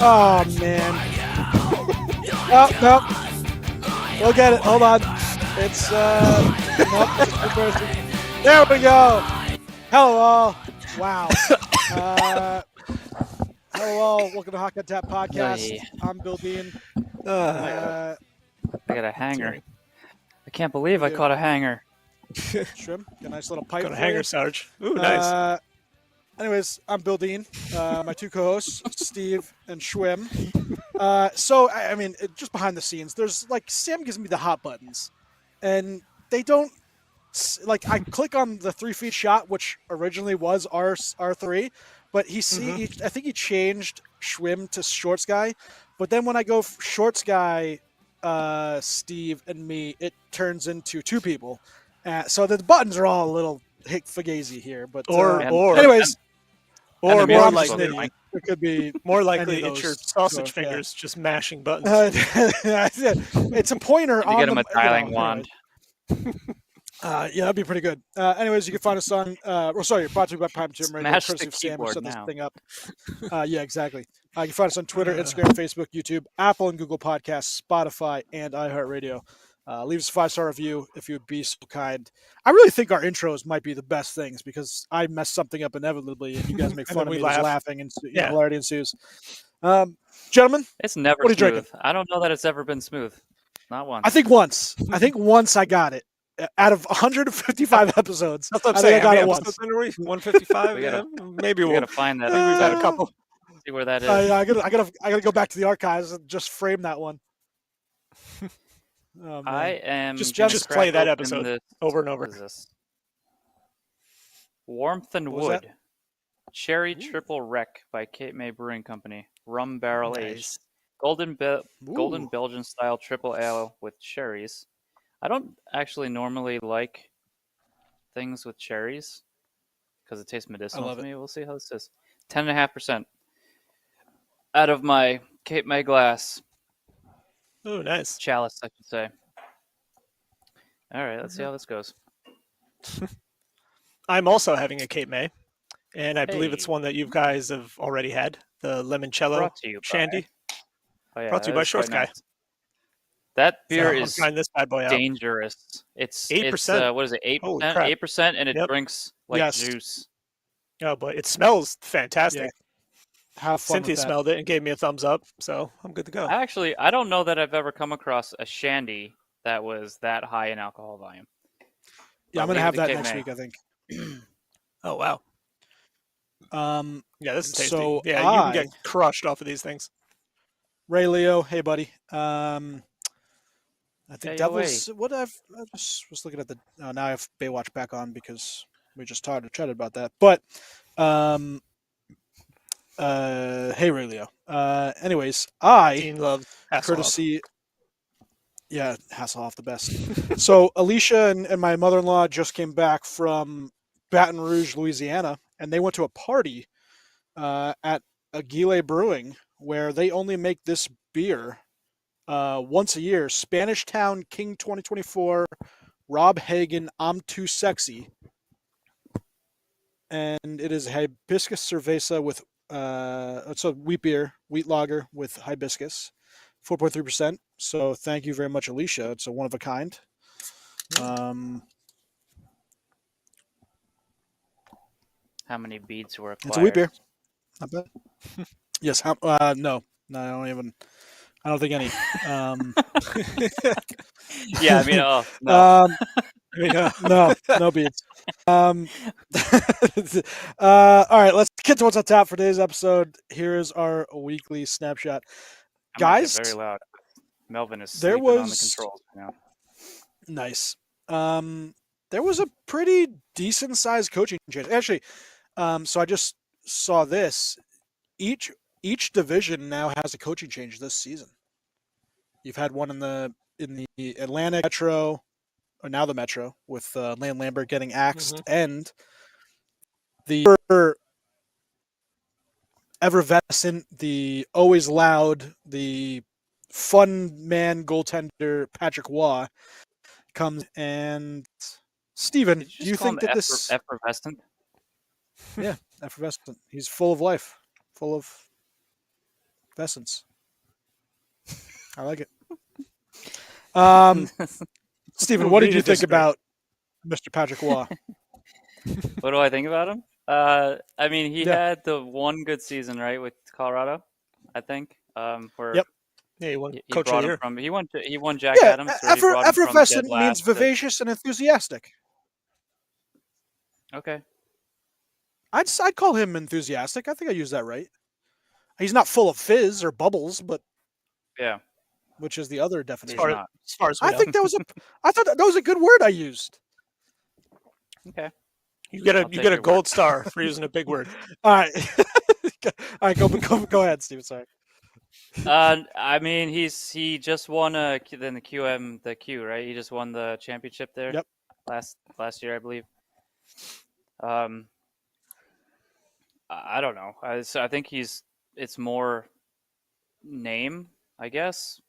Oh, man. Oh, no. We'll get it. Hold on. It's, nope. There we go. Hello, all. Wow. Hello, all. Welcome to Hawk on Tap Podcast. Hey. I'm Bill Dean. I got a hanger. Terry. I can't believe I do. caught a hanger. Shrimp. Got a nice little pipe. Got a for hanger, you. Sarge. Ooh, nice. Anyways, I'm Bill Dean. My two co-hosts, Steve and Schwim. So, I mean, just behind the scenes, there's like Sam gives me the hot buttons, and they don't like. I click on the 3 feet shot, which originally was R3, but I think he changed Schwim to Shorts Guy, but then when I go Shorts Guy, Steve and me, it turns into two people. So the buttons are all a little fugazi here, but anyways. Or more likely, it could be more likely any of it's your those, sausage so, yeah. fingers just mashing buttons. It's a pointer You on get him the a dialing wand. Yeah, that'd be pretty good. Anyways, you can find us on. Brought to you by Prime Tim Radio, Smash courtesy the of Sam, who keyboard set this now. thing up. Yeah, exactly. You can find us on Twitter, Instagram, Facebook, YouTube, Apple and Google Podcasts, Spotify, and iHeartRadio. Leave us a 5-star review if you would be so kind. I really think our intros might be the best things because I mess something up inevitably, and you guys make And fun then of we me just laugh. laughing, and Yeah. hilarity ensues. Gentlemen, It's never What are you smooth. drinking? I don't know that it's ever been smooth. Not once. I think once I got it. Out of 155 episodes, That's what I I'm think saying. I got How it many once. episodes in a week? 155? We gotta- Maybe we we'll. gotta find that. I think we've had a couple. See where that is. I gotta go back to the archives and just frame that one. Oh, man. I am Just gonna just crack play that open episode this- over and what over. is this? Warmth and What was that? Wood. Cherry Triple Wreck by Cape May Brewing Company. Rum barrel aged. Nice. Golden Ooh. Belgian style triple ale with cherries. I don't actually normally like things with cherries because it tastes medicinal love to it. me. We'll see how this is. 10.5% out of my Cape May glass Ooh, nice. chalice, I should say. All right, let's see how this goes. I'm also having a Cape May, and I believe it's Hey. one that you guys have already had, the Limoncello Brought to you by- Shandy. Oh, yeah, Brought to you that by is Shorts quite Guy. nice. That beer So I'm is trying this bad boy out. dangerous. It's 8%. what is it? Holy 8%. crap. 8%, and it Yep. drinks like Yes. juice. Oh, but it smells fantastic. Have fun Cynthia with that. smelled it and gave me a thumbs up, so I'm good to go. I don't know that I've ever come across a shandy that was that high in alcohol volume. Yeah, I'm But gonna leave have it to that Cape next May. week, I think. Oh, wow. Yeah, this is tasty. So Yeah, you can get crushed off of these things. Ray Leo, hey buddy. I think Hey, Devils. I just was looking at the. Now I have Baywatch back on because we just chatted about that. But, hey Ray Leo. Anyways, Dean loves Hasselhoff. courtesy. Yeah, Hasselhoff the best. So Alicia and my mother-in-law just came back from Baton Rouge, Louisiana, and they went to a party at Aguile Brewing where they only make this beer once a year. Spanish Town King 2024, Rob Hagen, I'm Too Sexy. And it is hibiscus cerveza with, it's a wheat beer, wheat lager with hibiscus, 4.3%. So thank you very much, Alicia. It's a one of a kind. How many beads were acquired? It's a wheat beer. Not bad. Yes. No, I don't think any. Yeah, I mean, oh no. No beads. All right, let's get to what's on tap for today's episode. Here's our weekly snapshot. I'm gonna get Guys, very loud. Melvin is there sleeping on the was- controls now. Nice. There was a pretty decent sized coaching change. Actually, so I just saw this. Each division now has a coaching change this season. You've had one in the Atlantic Metro, or now the Metro, with Lane Lambert getting axed, and the effervescent, the always loud, the fun man goaltender Patrick Waugh comes. And Steven, Did do you call think him that this effervescent? effervescent? He's full of life, full of Essence. I like it. Stephen, what did you think about Mr. Patrick Waugh? What do I think about him? I mean, he had the one good season, right, with Colorado, I think. Where Yep. Yeah, he won he Coach of brought the him Year. from. He won Jack Adams. Where he brought him from dead Effervescent last means to- vivacious and enthusiastic. Okay. I'd call him enthusiastic. I think I used that right. He's not full of fizz or bubbles, but Yeah. which is the other He's definition. not. As far as we I know. think I thought that was a good word I used. Okay. You get I'll a take gold your word. star for using a big word. All right. All right, go ahead, Steve. Sorry. I mean, he just won the Q, right? He just won the championship there. Yep. Last year, I believe. I don't know. I think it's more name, I guess.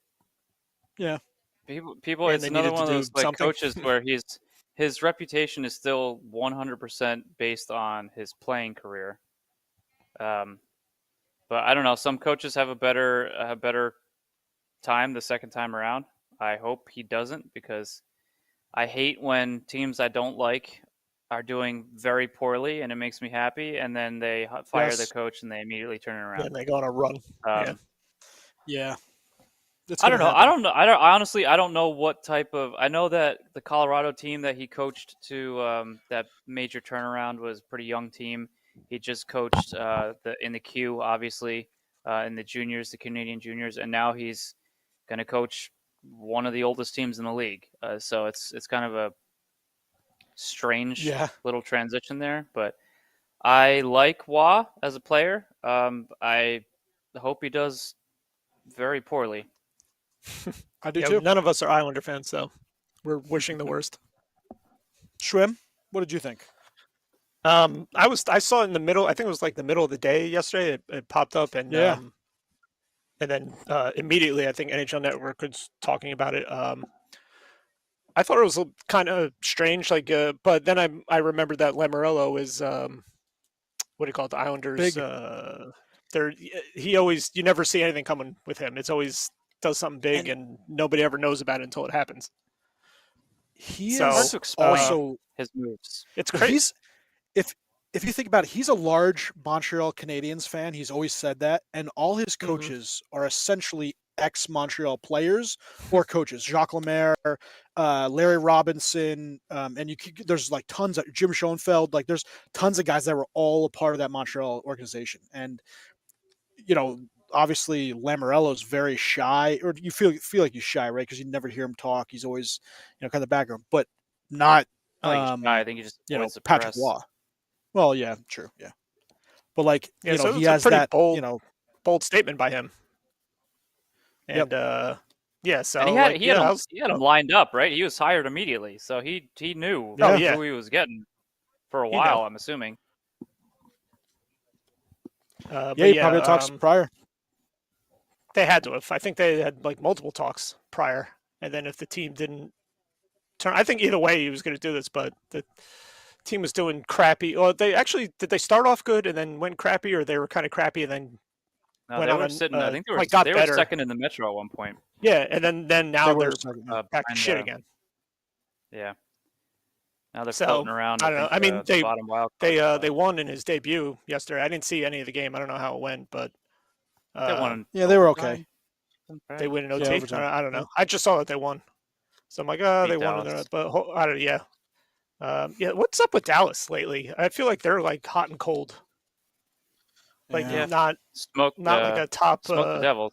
Yeah. People. And It's they another needed one of to do those like something. coaches where his reputation is still 100% based on his playing career. But I don't know. Some coaches have a better time the second time around. I hope he doesn't, because I hate when teams I don't like are doing very poorly, and it makes me happy, and then they fire the coach and they immediately turn it around. And they go on a run. Yeah. I don't know. Honestly, I don't know what type of. I know that the Colorado team that he coached to that major turnaround was a pretty young team. He just coached in the Q, obviously, in the juniors, the Canadian juniors, and now he's going to coach one of the oldest teams in the league. So it's kind of a strange little transition there. But I like Waugh as a player. I hope he does very poorly. I do too. None of us are Islander fans, so we're wishing the worst. Schwim, what did you think? I saw it in the middle. I think it was like the middle of the day yesterday. It popped up, and then immediately I think NHL Network was talking about it. I thought it was kind of strange, but then I remembered that Lamoriello is what do you call it? The Islanders. You never see anything coming with him. It's always does something big, and nobody ever knows about it until it happens. He hard is to explain also his moves. It's crazy. If you think about it, he's a large Montreal Canadiens fan. He's always said that, and all his coaches are essentially ex-Montreal players or coaches. Jacques Lemaire, Larry Robinson, and there's like tons of Jim Schoenfeld. Like there's tons of guys that were all a part of that Montreal organization, and obviously Lamoriello's very shy, or you feel like he's shy, right? Because you never hear him talk. He's always kind of the background, but not. I think he just Patrick Waugh. Well, yeah, true, yeah, but so he has pretty that bold statement by him, and Yep. so and he had him lined up, right? He was hired immediately, so he knew who he was getting for a while. I'm assuming. He probably talks prior. They had to have. I think they had multiple talks prior, and then if the team didn't turn, I think either way he was going to do this, but the team was doing crappy. Well, did they start off good and then went crappy, or they were kind of crappy and then went on sitting? I think they were second in the Metro at one point. Yeah, and then now they're back to shit again. Yeah. Now they're floating around. I don't know. I mean, they won won in his debut yesterday. I didn't see any of the game. I don't know how it went, but they won. They were okay. They win in OT. I don't know. I just saw that they won, so I'm like, they won. But I don't. Yeah. What's up with Dallas lately? I feel like they're hot and cold. Not like a top. Smoke the devil.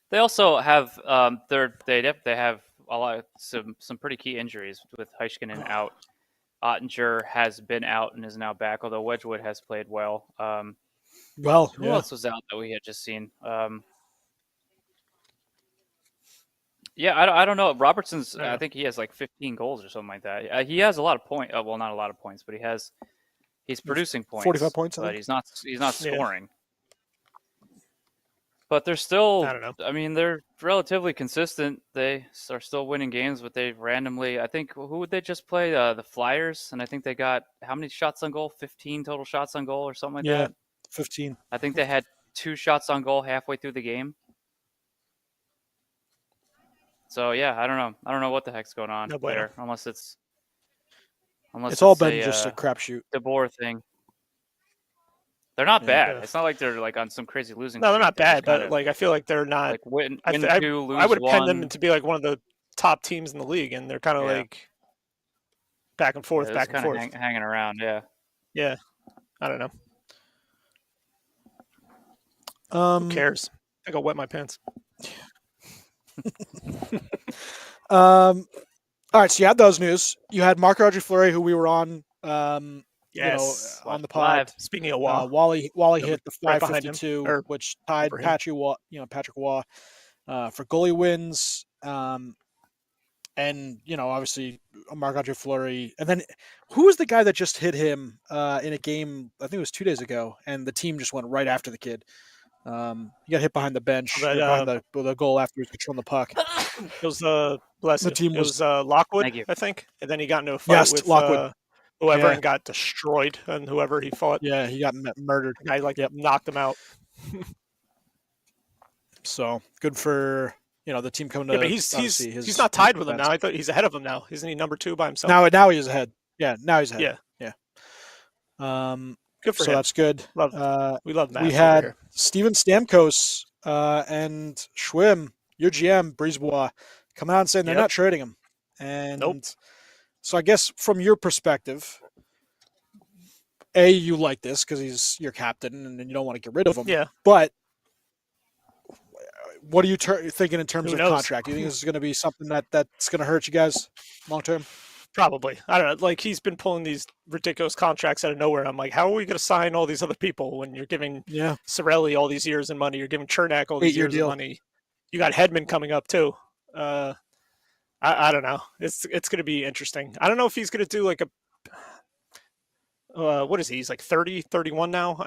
They also have they have a lot some pretty key injuries with Heiskanen out. Ottinger has been out and is now back, although Wedgwood has played well. Who else was out that we had just seen? I don't know. Robertson's. I think he has 15 goals or something like that. He has a lot of points. Well, not a lot of points, but he's producing points. 45 points, but he's not scoring. But they're still. I don't know. I mean, they're relatively consistent. They are still winning games, but they randomly. I think who would they just play? The Flyers, and I think they got how many shots on goal? 15 total shots on goal or something like that. 15. I think they had 2 shots on goal halfway through the game. So yeah, I don't know. I don't know what the heck's going on there, unless it's all been just a crapshoot. DeBoer thing. They're not bad. It's not like they're like on some crazy losing. No, they're not bad, but like I feel like they're not. Like win 2, lose I would pen 1. them to be like one of the top teams in the league, and they're kind of like back and forth, back and forth, hanging around. Yeah. Yeah, I don't know. Who cares? I go wet my pants. All right, so you had those news. You had Marc-Andre Fleury, who we were on. Yes, on the pod. Speaking of Wally hit the 552, which tied Patrick Waugh for goalie wins. And obviously Marc-Andre Fleury, and then who was the guy that just hit him in a game? I think it was 2 days ago, and the team just went right after the kid. He got hit behind the bench, behind the goal after he was controlling the puck. It was the team was Lockwood, I think, and then he got into a fight with Lockwood. Whoever and got destroyed, and whoever he fought. Yeah, he got murdered. The guy knocked him out. So good for the team coming to. Yeah, but he's not tied with him now. I thought he's ahead of him now. Isn't he number 2 by himself? Now he's ahead. Yeah, now he's ahead. Yeah. Good for him. So that's good. We love Matt. We had Steven Stamkos and Schwim, your GM, Brisebois, come out and saying they're not trading him. And so I guess from your perspective, you like this because he's your captain and you don't want to get rid of him. Yeah. But what are you thinking in terms of contract? Do you think this is going to be something that's going to hurt you guys long term? Probably. I don't know. Like, he's been pulling these ridiculous contracts out of nowhere. I'm like, how are we going to sign all these other people when you're giving Cirelli all these years and money? You're giving Chernak all these years of money. You got Hedman coming up too. I don't know. It's going to be interesting. I don't know if he's going to do like a what is he? He's like 30, 31 now.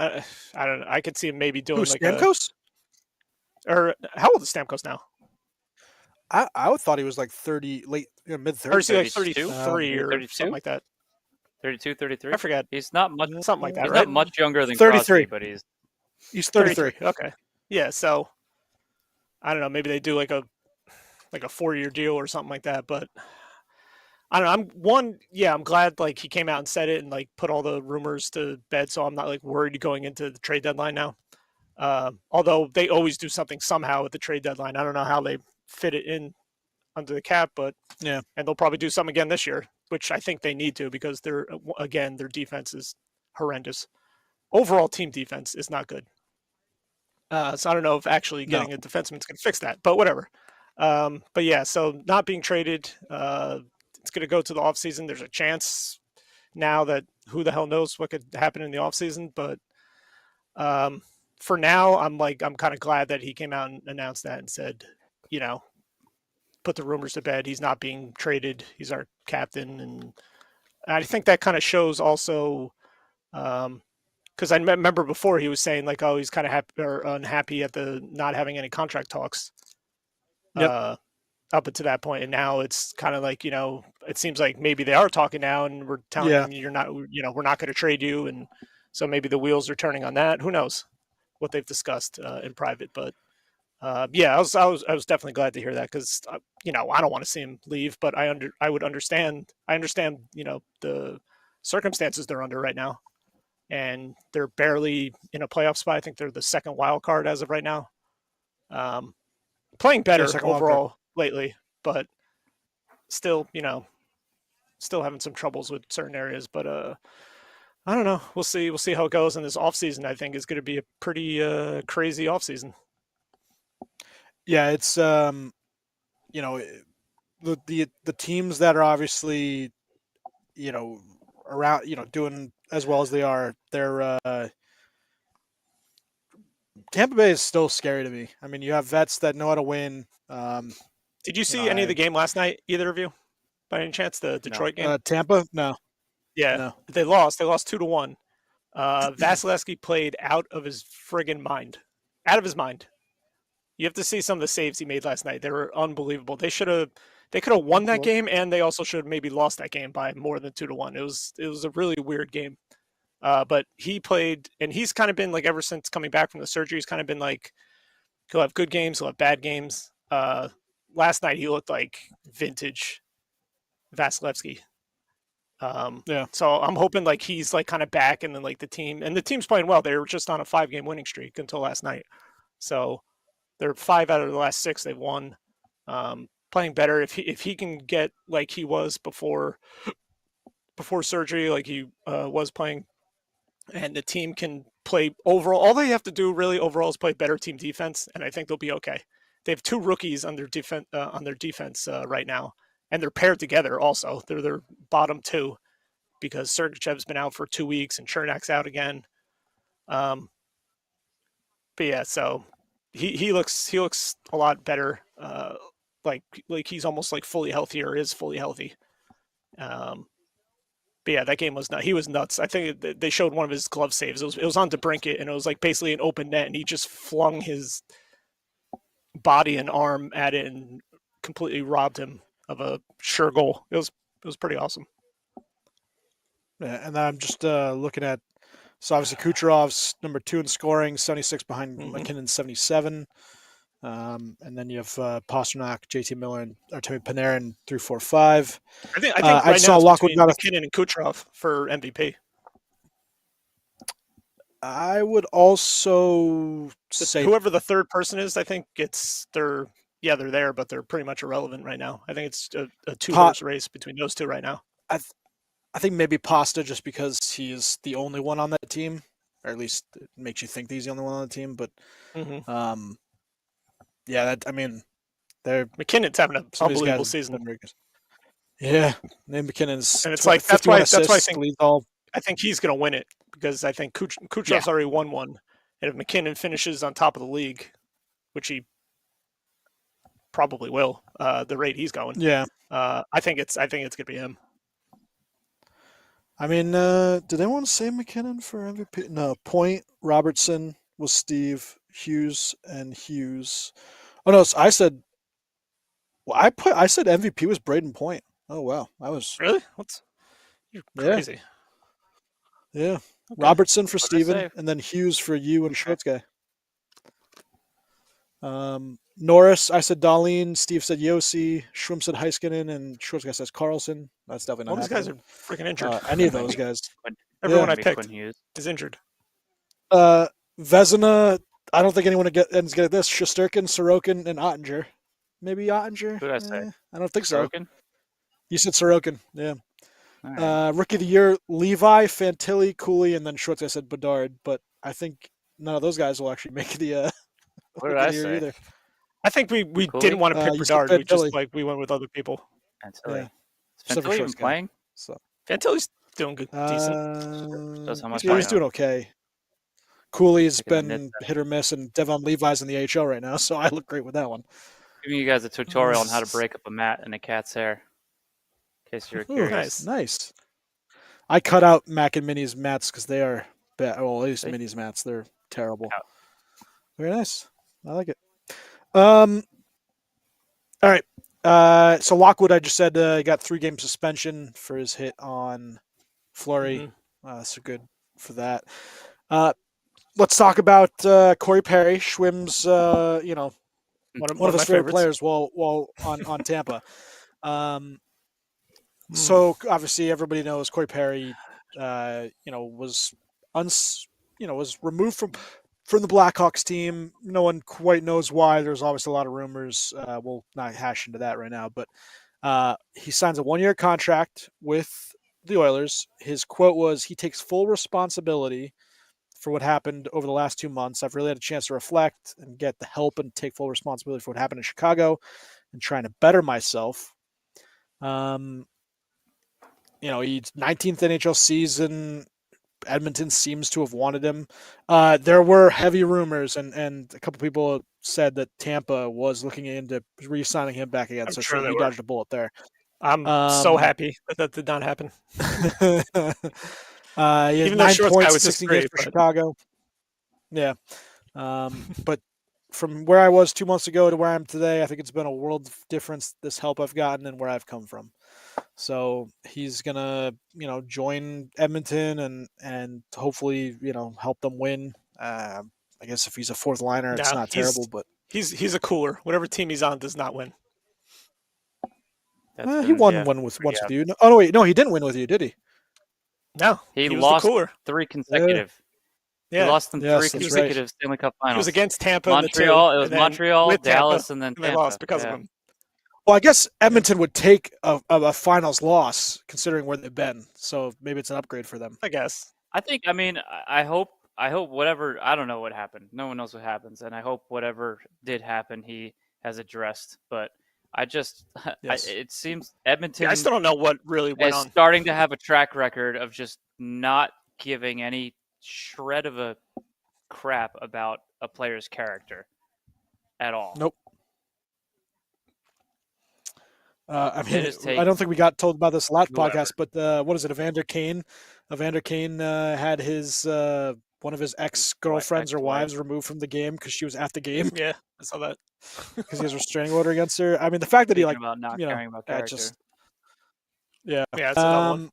I don't know. I could see him maybe doing like Stamkos? Or how old is Stamkos now? I thought he was like 30, mid 30s. Or is he like 33 or 32? something like that? 32, 33? I forget. He's not much. Something like that, He's right? not much younger than 33, Crosby, but he's 33. Okay. Yeah. So I don't know. Maybe they do like a 4-year deal or something like that. But I don't know. I'm glad like he came out and said it and like put all the rumors to bed, so I'm not like worried going into the trade deadline now. Although they always do something somehow at the trade deadline. I don't know how they fit it in under the cap, but and they'll probably do something again this year, which I think they need to because their defense is horrendous. Overall team defense is not good. So I don't know if actually getting a defenseman is going to fix that, but whatever. But yeah, so not being traded, it's going to go to the offseason. There's a chance now that who the hell knows what could happen in the offseason, but for now, I'm kind of glad that he came out and announced that and said, put the rumors to bed. He's not being traded. He's our captain. And I think that kind of shows also, because I remember before he was saying like, oh, he's kind of happy or unhappy at the not having any contract talks up until that point. And now it's kind of like, it seems like maybe they are talking now and we're telling him you're not, we're not going to trade you. And so maybe the wheels are turning on that. Who knows what they've discussed in private, but I was definitely glad to hear that because I don't want to see him leave, but I understand the circumstances they're under right now, and they're barely in a playoff spot. I think they're the second wild card as of right now. Playing better overall lately, but still having some troubles with certain areas. But I don't know. We'll see. We'll see how it goes. And this offseason, I think, is going to be a pretty crazy offseason. Yeah, it's the teams that are obviously around doing as well as they are. They're Tampa Bay is still scary to me. I mean, you have vets that know how to win. Did you see any of the game last night? Either of you, by any chance, the Detroit game? Tampa, no. Yeah, no. They lost. They lost 2-1. Vasilevsky played out of his friggin' mind. Out of his mind. You have to see some of the saves he made last night. They were unbelievable. They could have won that game, and they also should have maybe lost that game by more than 2-1. It was a really weird game. But he played, and he's kind of been like, ever since coming back from the surgery, he's kind of been like, he'll have good games, he'll have bad games. Last night he looked like vintage Vasilevsky. So I'm hoping like he's like kind of back, and then like the team's playing well. They were just on a 5-game winning streak until last night. So they're 5 out of the last 6 they've won. Playing better. If he can get like he was before surgery, like he was playing, and the team can play overall. All they have to do really overall is play better team defense, and I think they'll be okay. They have 2 rookies on their defense right now, and they're paired together. Also, they're their bottom 2 because Sergachev's been out for 2 weeks and Chernak's out again. But yeah, so he looks a lot better. Like he's almost like fully healthy, or is fully healthy. But yeah, that game was nuts. He was nuts. I think they showed one of his glove saves. It was on DeBrincat, and it was like basically an open net, and he just flung his body and arm at it and completely robbed him of a sure goal. It was pretty awesome. Yeah, and I'm just looking at, so obviously Kucherov's number 2 in scoring, 76 behind McKinnon, 77. And then you have Pasternak, JT Miller, and Artemi Panarin 3, 4, 5. I think right saw now Lockwood got McKinnon and Kucherov for MVP. I would also say whoever the third person is, I think they're there, but they're pretty much irrelevant right now. I think it's a 2-horse race between those 2 right now. I think maybe Pasta, just because he's the only one on that team, or at least it makes you think that he's the only one on the team. But yeah, McKinnon's having an unbelievable season. Yeah, Nate McKinnon's, and it's like that's why I think he's going to win it, because I think Kucherov's already won one, and if McKinnon finishes on top of the league, which he probably will, the rate he's going, I think it's going to be him. I mean, did anyone say McKinnon for MVP? No. Point, Robertson was Steve, Hughes, and Hughes. Oh no, so I said MVP was Braden Point. Oh wow, I was really. You're crazy. Yeah. Okay. Robertson for Steven, and then Hughes for you and Shorts guy. Norris, I said Darlene. Steve said Yossi. Schwim said Heiskanen, and Shorts guy says Carlson. That's definitely not. All these guys are freaking injured. Any of those guys. Everyone I picked is injured. Vezina, I don't think anyone is going to get this. Shesterkin, Sorokin, and Ottinger. Maybe Ottinger. Who did I say? I don't think so. Sorokin? You said Sorokin, yeah. Right. Rookie of the year, Levi, Fantilli, Cooley, and then Schwartz. I said Bedard, but I think none of those guys will actually make the what did I say? Either. I think we didn't want to pick Bedard. We just we went with other people. Fantilli. Is Fantilli even playing? So Fantilli's doing good, decent. He's doing okay. Cooley's been hit or miss, and Devon Levi's in the AHL right now, so I look great with that one. Giving you guys a tutorial on how to break up a mat in a cat's hair. In case you're curious. Nice. I cut out Mac and Minnie's mats because they are bad. Well, at least Minnie's mats, they're terrible. Yeah. Very nice. I like it. All right. So Lockwood, I just said got 3-game suspension for his hit on Fleury. So good for that. Let's talk about Corey Perry, Schwim's, one of his favorite players while on Tampa. So obviously everybody knows Corey Perry, was removed from the Blackhawks team. No one quite knows why. There's obviously a lot of rumors. We'll not hash into that right now, but he signs a 1-year contract with the Oilers. His quote was, "He takes full responsibility for what happened over the last 2 months. I've really had a chance to reflect and get the help and take full responsibility for what happened in Chicago and trying to better myself." He's 19th NHL season. Edmonton seems to have wanted him. There were heavy rumors, and a couple people said that Tampa was looking into re-signing him back again. So sure he dodged a bullet there. I'm so happy that did not happen. Even 9 points, 16 games for Chicago. Yeah. But from where I was 2 months ago to where I am today, I think it's been a world of difference, this help I've gotten and where I've come from. So he's gonna, join Edmonton and hopefully, help them win. I guess if he's a fourth liner, it's No, not terrible, but he's a cooler. Whatever team he's on does not win. he won one once with you. Oh no, wait, no, he didn't win with you, did he? No, he was lost the cooler. 3 consecutive. Yeah. He lost them Yes, 3 that's consecutive Stanley Cup finals. He was against Tampa Montreal. in the two, It was Montreal, with Tampa, Dallas, and then and they Tampa. lost because of him. Well, I guess Edmonton would take a finals loss considering where they've been. So maybe it's an upgrade for them. I guess. I think. I mean, I hope whatever. I don't know what happened. No one knows what happens, and I hope whatever did happen, he has addressed. But I just, Yes. it seems Edmonton. Yeah, I still don't know what really went is on. starting to have a track record of just not giving any shred of a crap about a player's character at all. Nope. I They mean, just take I don't think we got told about this last whoever. podcast, but what is it? Evander Kane had his one of his ex-girlfriends or ex-wife. wives removed from the game because she was at the game Yeah, I saw that. because he has a restraining order against her. I mean, the fact that he Speaking about not caring about character. Yeah, Yeah, it's another one.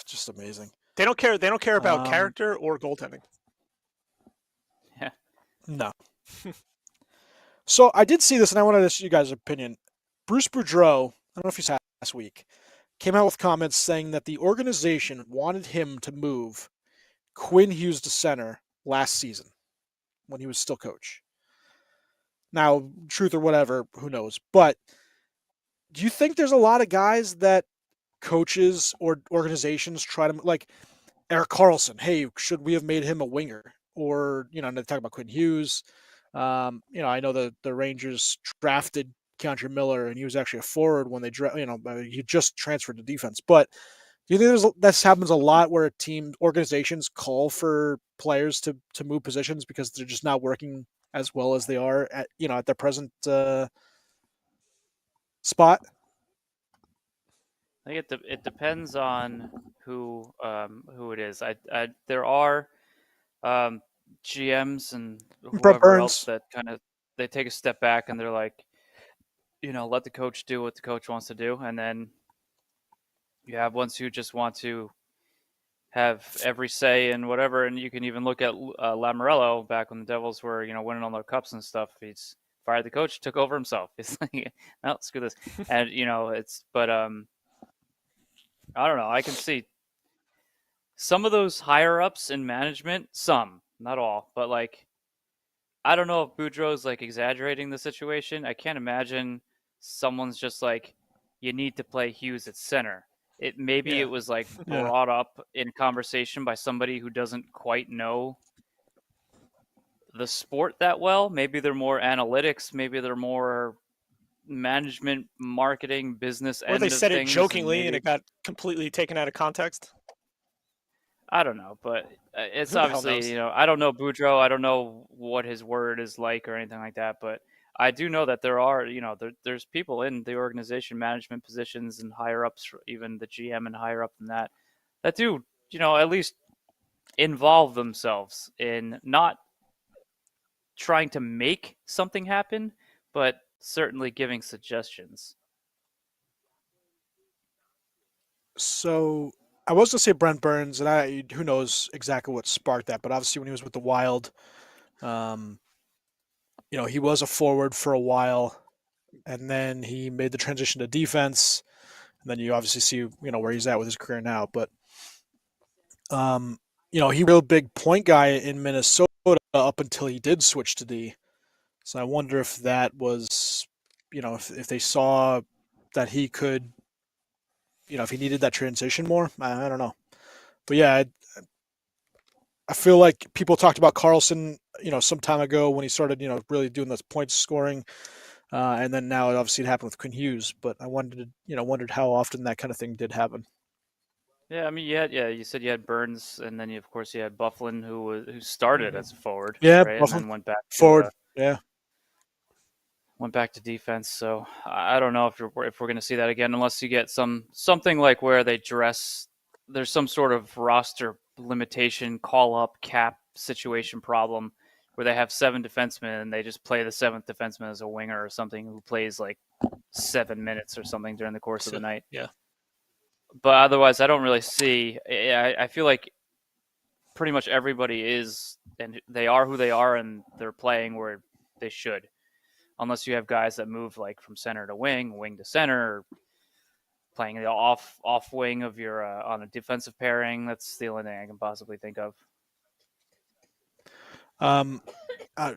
Just amazing. They don't care. They don't care about character or goaltending. Yeah. No. So I did see this, and I wanted to see you guys' opinion. Bruce Boudreau, I don't know if you saw last week, came out with comments saying that the organization wanted him to move Quinn Hughes to center last season when he was still coach. Now, truth or whatever, who knows? But do you think there's a lot of guys that coaches or organizations try to, like Erik Karlsson, hey, should we have made him a winger? Or, they talk about Quinn Hughes. I know the Rangers drafted Keandre Miller, and he was actually a forward when they he just transferred to defense. But do you think this happens a lot where organizations call for players to move positions because they're just not working as well as they are at their present spot? I think it depends on who it is. There are GMs and whoever else that kind of they take a step back and they're like, let the coach do what the coach wants to do, and then you have ones who just want to have every say in whatever. And you can even look at Lamoriello back when the Devils were winning all their cups and stuff. He's fired the coach, took over himself. He's like, no, screw this, and but I don't know. I can see some of those higher ups in management, some, not all, but like, I don't know if Boudreau's like exaggerating the situation. I can't imagine someone's just like, you need to play Hughes at center. It was like brought up in conversation by somebody who doesn't quite know the sport that well. Maybe they're more analytics. Maybe they're more management, marketing, business. Or they said it jokingly and it got completely taken out of context. I don't know, but it's obviously, I don't know Boudreau. I don't know what his word is like or anything like that, but I do know that there are, there's people in the organization, management positions and higher ups, even the GM and higher up than that do, at least involve themselves in not trying to make something happen, but certainly giving suggestions. So I was going to say Brent Burns, and who knows exactly what sparked that, but obviously when he was with the Wild, he was a forward for a while, and then he made the transition to defense, and then you obviously see, where he's at with his career now. But, he real big point guy in Minnesota up until he did switch to D. So I wonder if that was, if they saw that he could, if he needed that transition more. I don't know. But yeah, I feel like people talked about Karlsson, some time ago when he started, really doing those points scoring. And then now obviously it happened with Quinn Hughes, but I wondered how often that kind of thing did happen. Yeah, I mean, you said you had Burns, and then of course you had Bufflin, who started as a forward, yeah, right? Bufflin, and then went back forward, went back to defense. So I don't know if we're going to see that again, unless you get something like where there's some sort of roster limitation, call up cap situation problem where they have 7 defensemen and they just play the 7th defenseman as a winger or something who plays like 7 minutes or something during the course of the night. Yeah. But otherwise, I don't really see. I feel like pretty much everybody is, and they are who they are, and they're playing where they should. Unless you have guys that move like from center to wing to center, or playing the off wing of your on a defensive pairing. That's the only thing I can possibly think of.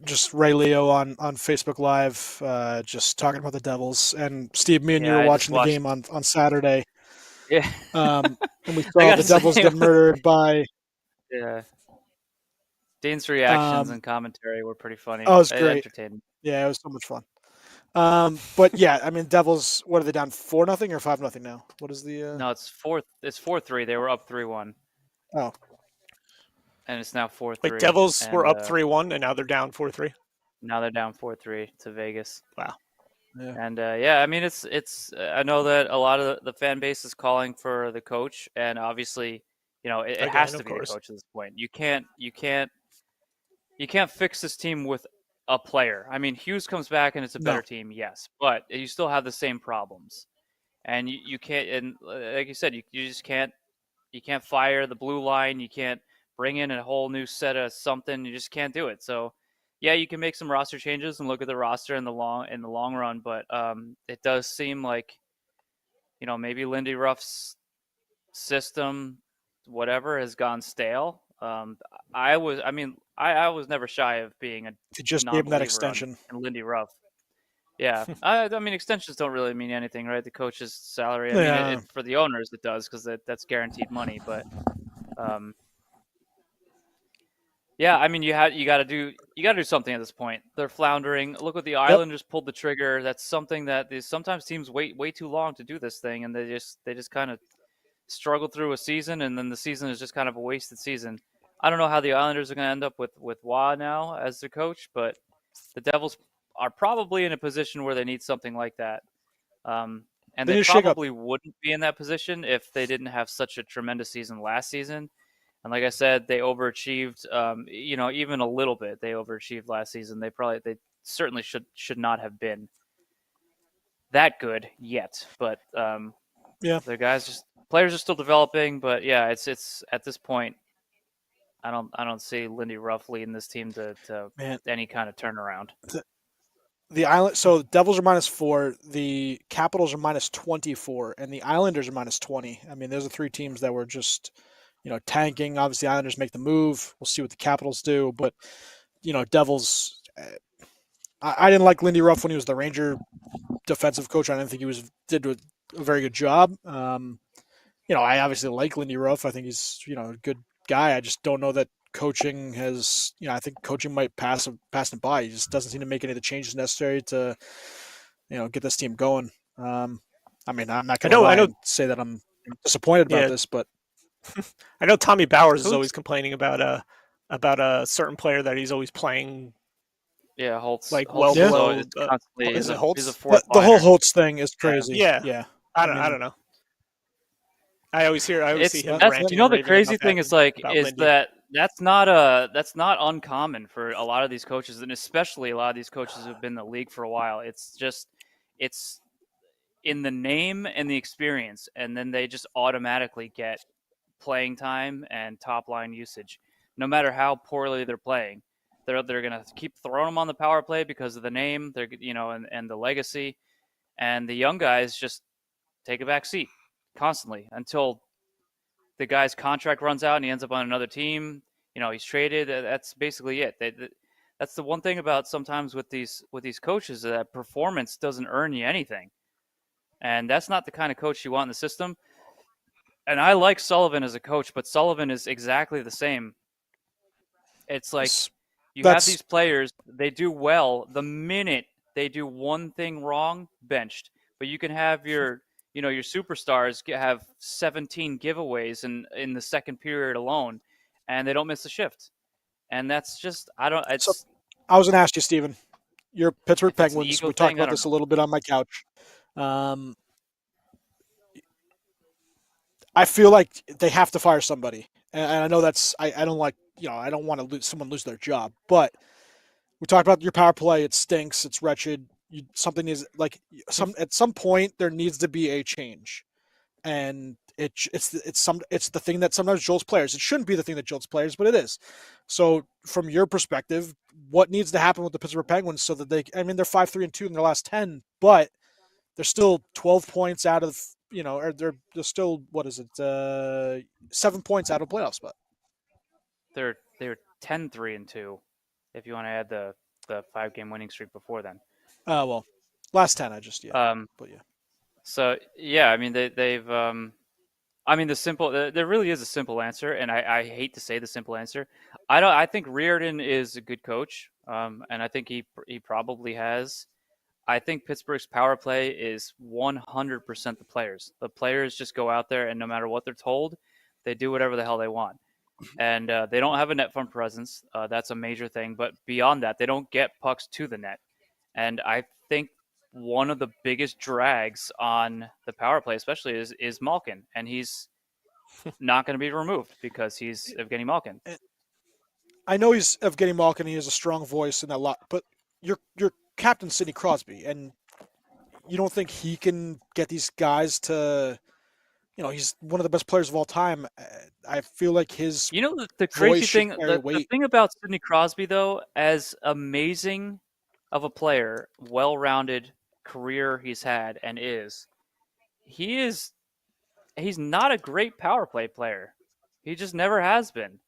Just Ray Leo on Facebook Live, just talking about the Devils. And Steve, me and you were I watching the watched... game on Saturday. Yeah. And we saw the Devils get murdered by. Yeah. Dean's reactions and commentary were pretty funny. Oh, it was great. Entertaining. Yeah, it was so much fun. But yeah, I mean, Devils. What are they down 4-0 or 5-0 now? What is the? No, it's 4-3. They were up 3-1. Oh. And it's now 4-3. Wait, Devils were up 3-1, and now they're down 4-3. Now they're down 4-3 to Vegas. Wow. Yeah. And I mean, it's. I know that a lot of the fan base is calling for the coach, and obviously, it has to be the coach at this point. You can't fix this team with a player. I mean, Hughes comes back and it's a better team, yes, but you still have the same problems, and you can't. And like you said, you just can't. You can't fire the blue line. You can't bring in a whole new set of something. You just can't do it. So, yeah, you can make some roster changes and look at the roster in the long run, but it does seem like, maybe Lindy Ruff's system, whatever, has gone stale. I was never shy of being a to just gave him that extension in Lindy Ruff. Yeah, I mean, extensions don't really mean anything, right? The coach's salary. I mean, for the owners, it does because that's guaranteed money. But, yeah, I mean, you got to do something at this point. They're floundering. Look what the Islanders pulled the trigger. That's something that sometimes teams wait way too long to do this thing, and they just kind of struggle through a season, and then the season is just kind of a wasted season. I don't know how the Islanders are going to end up with Wah now as their coach, but the Devils are probably in a position where they need something like that. And they probably wouldn't be in that position if they didn't have such a tremendous season last season. And like I said, they overachieved, even a little bit. They overachieved last season. They certainly should not have been that good yet. But the players are still developing. But yeah, it's at this point, I don't see Lindy Ruff leading this team to any kind of turnaround. So the Devils are -4, the Capitals are -24, and the Islanders are -20. I mean, those are three teams that were just, tanking. Obviously, the Islanders make the move. We'll see what the Capitals do, but Devils. I didn't like Lindy Ruff when he was the Ranger defensive coach. I didn't think he did a very good job. I obviously like Lindy Ruff. I think he's a good guy. I just don't know that coaching has, I think coaching might pass him by. He just doesn't seem to make any of the changes necessary to, get this team going. I mean, I'm not going to say that I'm disappointed about this, but I know Tommy Bowers is always complaining about a certain player that he's always playing. Yeah, Holtz. Like Holtz below. is it Holtz? He's a fourth the whole Holtz thing is crazy. Yeah. I don't know. I always see him ranting. The crazy thing is that's not uncommon for a lot of these coaches, and especially a lot of these coaches who've been in the league for a while. It's in the name and the experience, and then they just automatically get playing time and top line usage, no matter how poorly they're playing. They're going to keep throwing them on the power play because of the name, and the legacy, and the young guys just take a back seat constantly until the guy's contract runs out and he ends up on another team. He's traded. That's basically it. That's the one thing about sometimes with these coaches, that performance doesn't earn you anything, and that's not the kind of coach you want in the system. And I like Sullivan as a coach, but Sullivan is exactly the same. It's like you have these players, they do well. The minute they do one thing wrong, benched. But you can have your superstars have 17 giveaways in the second period alone, and they don't miss a shift. And that's just, I was going to ask you, Steven, your Pittsburgh Penguins, we talked about this a little bit on my couch. I feel like they have to fire somebody. And I know I don't like, I don't want to someone lose their job, but we talked about your power play. It stinks. It's wretched. something is like at some point there needs to be a change, and it's the thing that sometimes jolts players. It shouldn't be the thing that jolts players, but it is. So from your perspective, what needs to happen with the Pittsburgh Penguins so that they're 5-3-2 in their last 10, but they're still 12 points out of or they're still 7 points out of playoff spot. They're 10-3-2 if you want to add the 5-game winning streak before then. Well, last 10 but yeah. So yeah, I mean they've I mean there really is a simple answer, and I hate to say the simple answer. I think Reardon is a good coach, and I think he probably has. I think Pittsburgh's power play is 100% the players. The players just go out there, and no matter what they're told, they do whatever the hell they want. And they don't have a net front presence. That's a major thing. But beyond that, they don't get pucks to the net. And I think one of the biggest drags on the power play, especially, is Malkin. And he's not going to be removed because he's Evgeny Malkin. I know he's Evgeny Malkin. He has a strong voice in that lot. But you're Captain Sidney Crosby, and you don't think he can get these guys to, he's one of the best players of all time. I feel like his the crazy thing, the thing about Sidney Crosby, though, as amazing of a player, well-rounded career he's had and he's not a great power play player. He just never has been,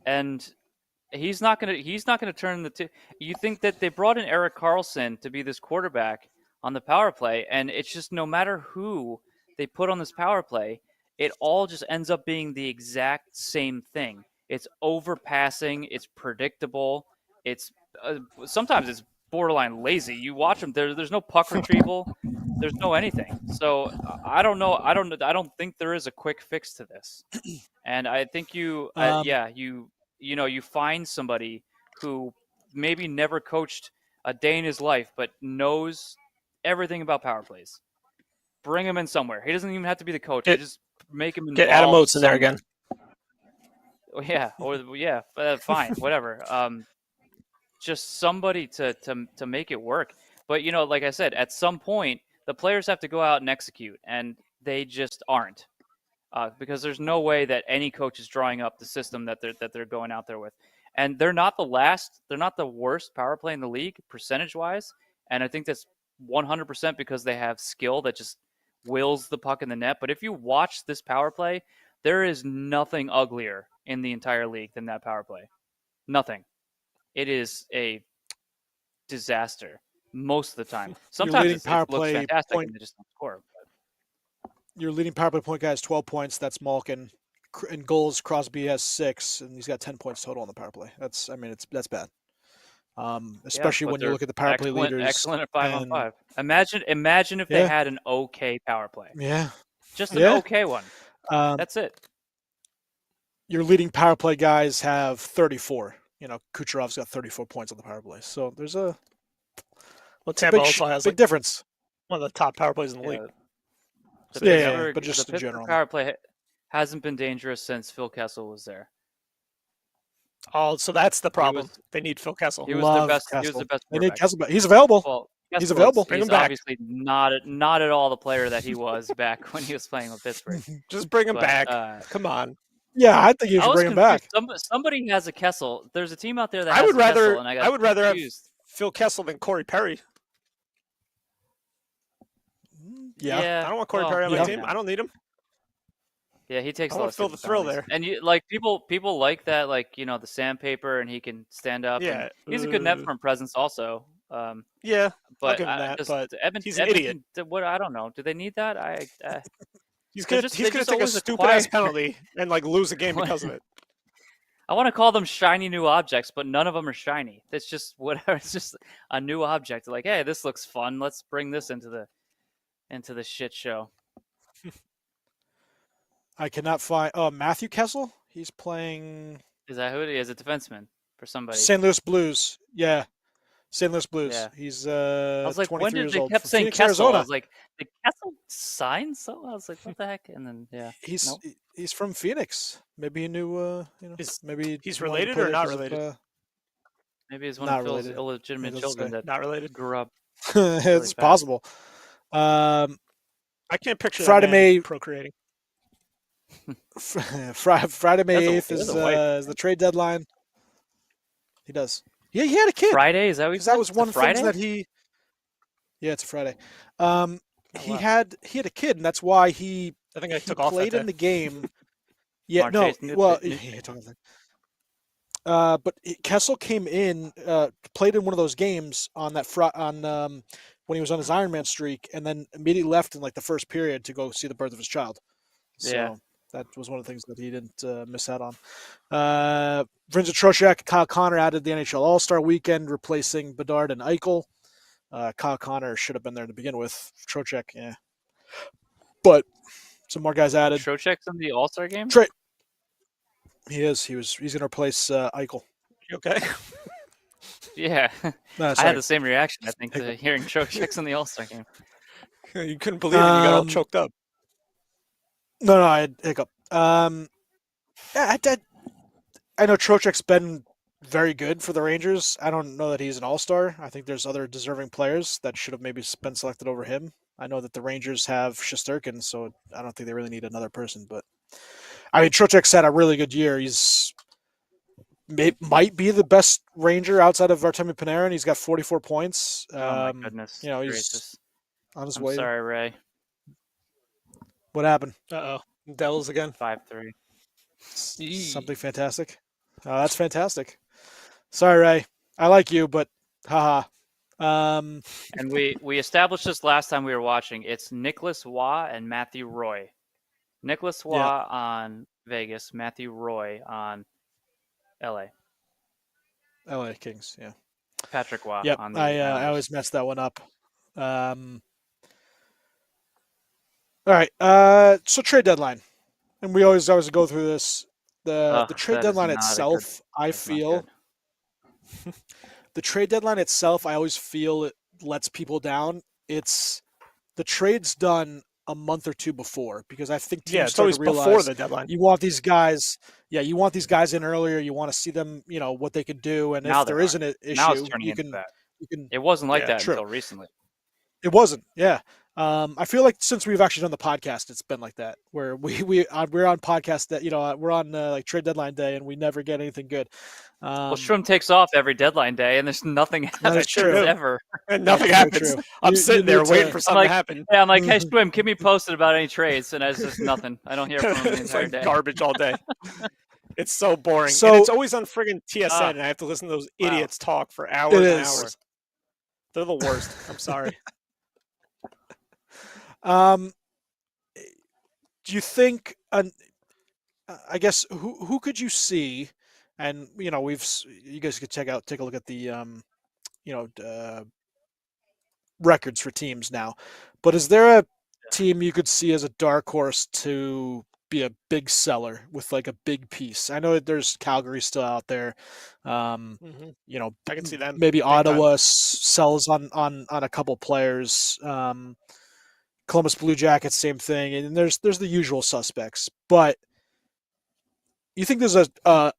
and he's not gonna turn you think that they brought in Erik Karlsson to be this quarterback on the power play, and it's just no matter who they put on this power play, it all just ends up being the exact same thing. It's overpassing, it's predictable, it's sometimes it's borderline lazy. You watch them, there's no puck retrieval, there's no anything. So I don't know. I don't think there is a quick fix to this, and I think you find somebody who maybe never coached a day in his life, but knows everything about power plays. Bring him in somewhere. He doesn't even have to be the coach. Just make him involved. Get Adam Oates in there again. Yeah, fine, whatever. Just somebody to make it work. But like I said, at some point the players have to go out and execute, and they just aren't. Because there's no way that any coach is drawing up the system that they're going out there with, and they're not the worst power play in the league percentage-wise, and I think that's 100% because they have skill that just wills the puck in the net. But if you watch this power play, there is nothing uglier in the entire league than that power play. Nothing. It is a disaster most of the time. Sometimes it looks fantastic and they just don't score. Your leading power play point guy has 12 points. That's Malkin. In goals, Crosby has 6, and he's got 10 points total on the power play. That's bad. Especially when you look at the power play leaders. Excellent at 5-on-5. Imagine if they had an okay power play. Yeah. Just an okay one. That's it. Your leading power play guys have 34. Kucherov's got 34 points on the power play. So there's Tampa also has big difference. One of the top power plays in the league. But just in general. The power play hasn't been dangerous since Phil Kessel was there. Oh, so that's the problem. They need Phil Kessel. He was the best. He was the best. They need Kessel, but he's available. Well, he's available. Bring him back. Obviously not at all the player that he was back when he was playing with Pittsburgh. Just bring him back. Come on. Yeah, I think you should bring him back. Somebody has a Kessel. There's a team out there that I would rather. Kessel, and I would rather have Phil Kessel than Corey Perry. Yeah. I don't want Corey Perry on my team. I don't need him. Yeah, he takes. I want to feel the thrill there. And people like that, the sandpaper, and he can stand up. Yeah, he's a good net front presence also. Yeah, but I'll give him that. But he's an idiot. What I don't know. Do they need that? He's gonna take a stupid ass penalty and lose a game because of it. I want to call them shiny new objects, but none of them are shiny. It's just whatever. It's just a new object. Like, hey, this looks fun. Let's bring this into the shit show. I cannot find Matthew Kessel. He's playing. Is that who it is? A defenseman for somebody. St. Louis Blues. Yeah. St. Louis Blues. Yeah. He's I was like, 23 when did years they old. kept saying Phoenix, Kessel? Arizona. I was like, did Kessel sign something? I was like, what the heck? And then he's from Phoenix. Maybe he knew maybe he's related or not related? Maybe he's one of Phil's illegitimate children that not related. grew up It's possible. I can't picture Friday, that man May procreating. Friday, May 8th is the trade deadline. He does. Yeah, he had a kid. Friday, is that what because that was one of the things that he. Yeah, it's a Friday. He had a kid, and that's why he. I think I he took off played that in day. the game. Yeah, March no. 8th, Well, but Kessel came in, played in one of those games on that when he was on his Ironman streak, and then immediately left in like the first period to go see the birth of his child. So Yeah. that was one of the things that he didn't miss out on. Vincent Trocheck, Kyle Connor added the NHL All-Star Weekend, replacing Bedard and Eichel. Kyle Connor should have been there to begin with. Trocheck, yeah. But some more guys added. Trocheck's in the All-Star game? He is. He's going to replace Eichel. You okay? Yeah. I had the same reaction, I think, to hearing Trocheck's in the All-Star game. You couldn't believe it. You got all choked up. No, I had hiccup. I know Trocheck's been very good for the Rangers. I don't know that he's an all-star. I think there's other deserving players that should have maybe been selected over him. I know that the Rangers have Shesterkin, so I don't think they really need another person. But I mean, Trocheck's had a really good year. He's might be the best Ranger outside of Artemi Panarin. He's got 44 points. Oh my goodness! You know, he's on his I'm way. Sorry, Ray. What happened? Devils again. 5-3. Something fantastic. Oh, that's fantastic. Sorry, Ray. I like you, but haha. And we established this last time we were watching. It's Nicholas Waugh and Matthew Roy. Nicholas Waugh on Vegas, Matthew Roy on LA. LA Kings, yeah. Patrick Waugh. Yep, on the I always mess that one up. All right, so trade deadline, and we always go through this. The trade deadline itself, I feel. The trade deadline itself, I always feel it lets people down. It's the trade's done a month or two before, because I think teams start to realize before the deadline. You want these guys, you want these guys in earlier. You want to see them, what they can do, and now if there is an issue, you can. It wasn't like that until recently. It wasn't, yeah. I feel like since we've actually done the podcast, it's been like that, where we're on podcast that we're on like trade deadline day, and we never get anything good. Well, Shroom takes off every deadline day, and there's nothing happens ever. And nothing happens. I'm sitting there waiting for something to happen. Yeah, I'm like, hey, Shroom, keep me posted about any trades, and it's just nothing. I don't hear from him the entire day. Garbage all day. It's so boring. And it's always on friggin' TSN, and I have to listen to those idiots talk for hours and hours. They're the worst. I'm sorry. Do you think? I guess who could you see? And you guys could take a look at the records for teams now. But is there a team you could see as a dark horse to be a big seller with like a big piece? I know that there's Calgary still out there. I can see them. Maybe Ottawa sells on a couple players. Columbus Blue Jackets, same thing, and there's the usual suspects. But you think there's a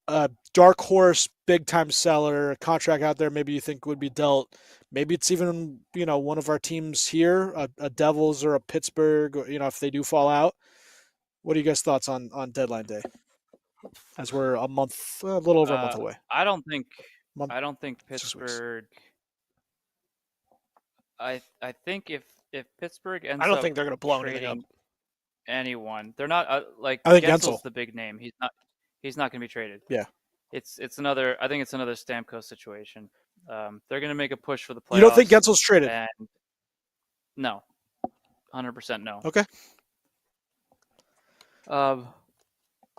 dark horse, big time seller, a contract out there? Maybe you think would be dealt. Maybe it's even one of our teams here, a Devils or a Pittsburgh. Or, if they do fall out. What are you guys' thoughts on deadline day? As we're a little over a month away. I don't think Pittsburgh. I think if Pittsburgh ends up, I don't think they're going to blow anything up. Anyone, they're not like. I think Gensel's the big name. He's not going to be traded. Yeah, it's another. I think it's another Stamkos situation. They're going to make a push for the playoffs. You don't think Gensel's traded? No, 100% no. Okay.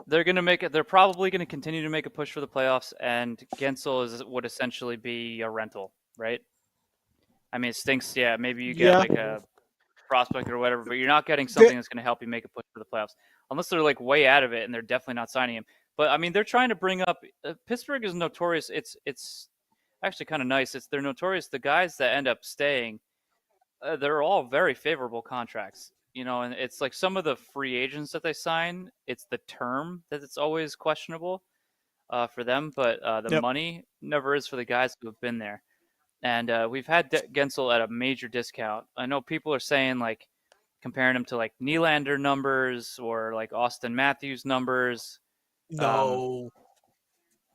They're going to make it. They're probably going to continue to make a push for the playoffs, and Gensel would essentially be a rental, right? I mean, it stinks. Yeah, maybe you get like a prospect or whatever, but you're not getting something that's going to help you make a push for the playoffs, unless they're like way out of it and they're definitely not signing him. But I mean, they're trying to bring up. Pittsburgh is notorious. It's actually kind of nice. They're notorious. The guys that end up staying, they're all very favorable contracts. And it's like some of the free agents that they sign, it's the term that it's always questionable for them, but the money never is for the guys who have been there. and we've had Gensel at a major discount. I know people are saying like comparing him to like Nylander numbers or like Austin Matthews numbers. No.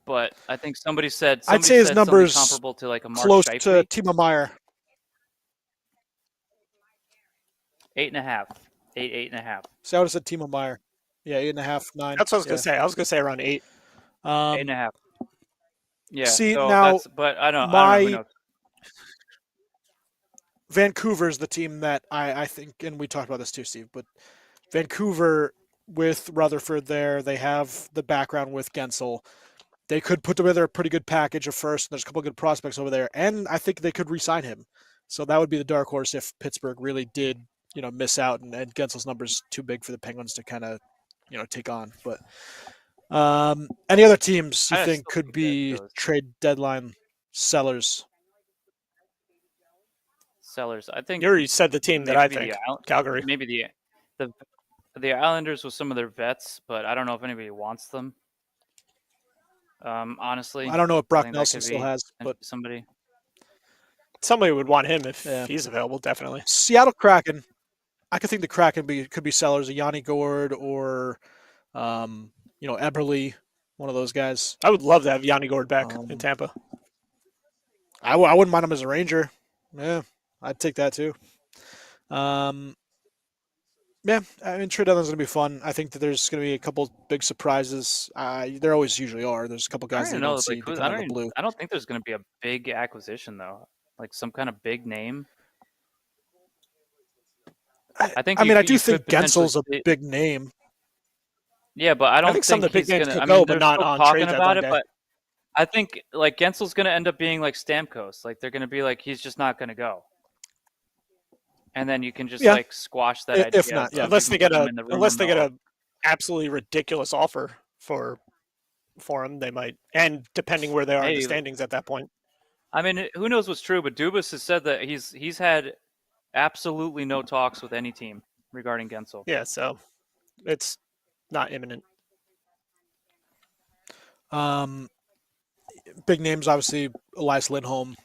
But I think somebody said I'd say his something numbers comparable to like a Mark close to Scheifele. Timo Meier. 8.5. 8.5. So I would have said Timo Meier. Yeah, 8.5, 9. That's what I was gonna say. I was gonna say around 8. 8.5. Yeah. See, so now, that's, but I don't know. Who knows? Vancouver's the team that I think, and we talked about this too, Steve, but Vancouver with Rutherford there, they have the background with Gensel. They could put together a pretty good package of first. There's a couple of good prospects over there, and I think they could re-sign him. So that would be the dark horse if Pittsburgh really did, miss out, and Gensel's numbers too big for the Penguins to kind of, take on. But any other teams you think could be trade deadline sellers? I think You already said the team that I think. Calgary. Maybe the Islanders with some of their vets, but I don't know if anybody wants them. Honestly, I don't know what Brock Nelson still has, but somebody would want him if he's available. Definitely. Seattle Kraken. I could think the Kraken could be sellers. A Yanni Gourde or, Eberle, one of those guys. I would love to have Yanni Gourde back in Tampa. I wouldn't mind him as a Ranger. Yeah, I'd take that too. Yeah, I mean, trade deadline's going to be fun. I think that there's going to be a couple big surprises. There always usually are. There's a couple guys that don't see I don't think there's going to be a big acquisition though, like some kind of big name. I think do think Gensel's a big name. Yeah, but I don't think some of the big names could go, but not on trade about it. Day. But I think like Gensel's going to end up being like Stamkos. Like they're going to be like he's just not going to go, and then you can just like squash that idea. If not, unless they get a absolutely ridiculous offer for him, they might. And depending where they are in the standings at that point. I mean, who knows what's true? But Dubas has said that he's had absolutely no talks with any team regarding Gensel. Yeah, so it's not imminent. Big names, obviously, Elias Lindholm.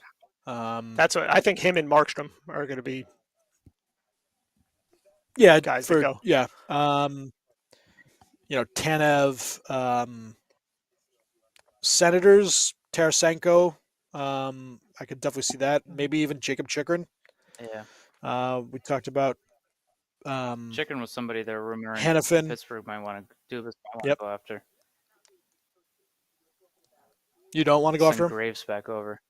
That's what I think. Him and Markstrom are going to be. Yeah, guys that go. Yeah, Tanev, Senators, Tarasenko. I could definitely see that. Maybe even Jacob Chikrin. Yeah. We talked about. Chikrin was somebody they're rumoring Hannafin. Pittsburgh might want to do this. Go after. You don't want to go after him? Graves back over.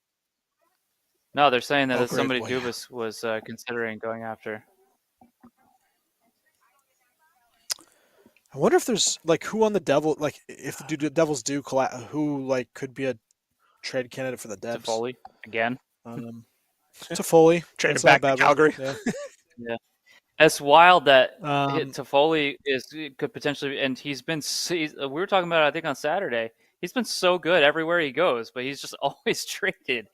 No, they're saying that it's somebody Dubas was considering going after. I wonder if there's who on the Devil if the Devils do who could be a trade candidate for the Devs. Toffoli again. Toffoli traded back to Calgary. Yeah. Yeah. It's wild that Toffoli could potentially, and he's been. We were talking about it, I think on Saturday. He's been so good everywhere he goes, but he's just always traded.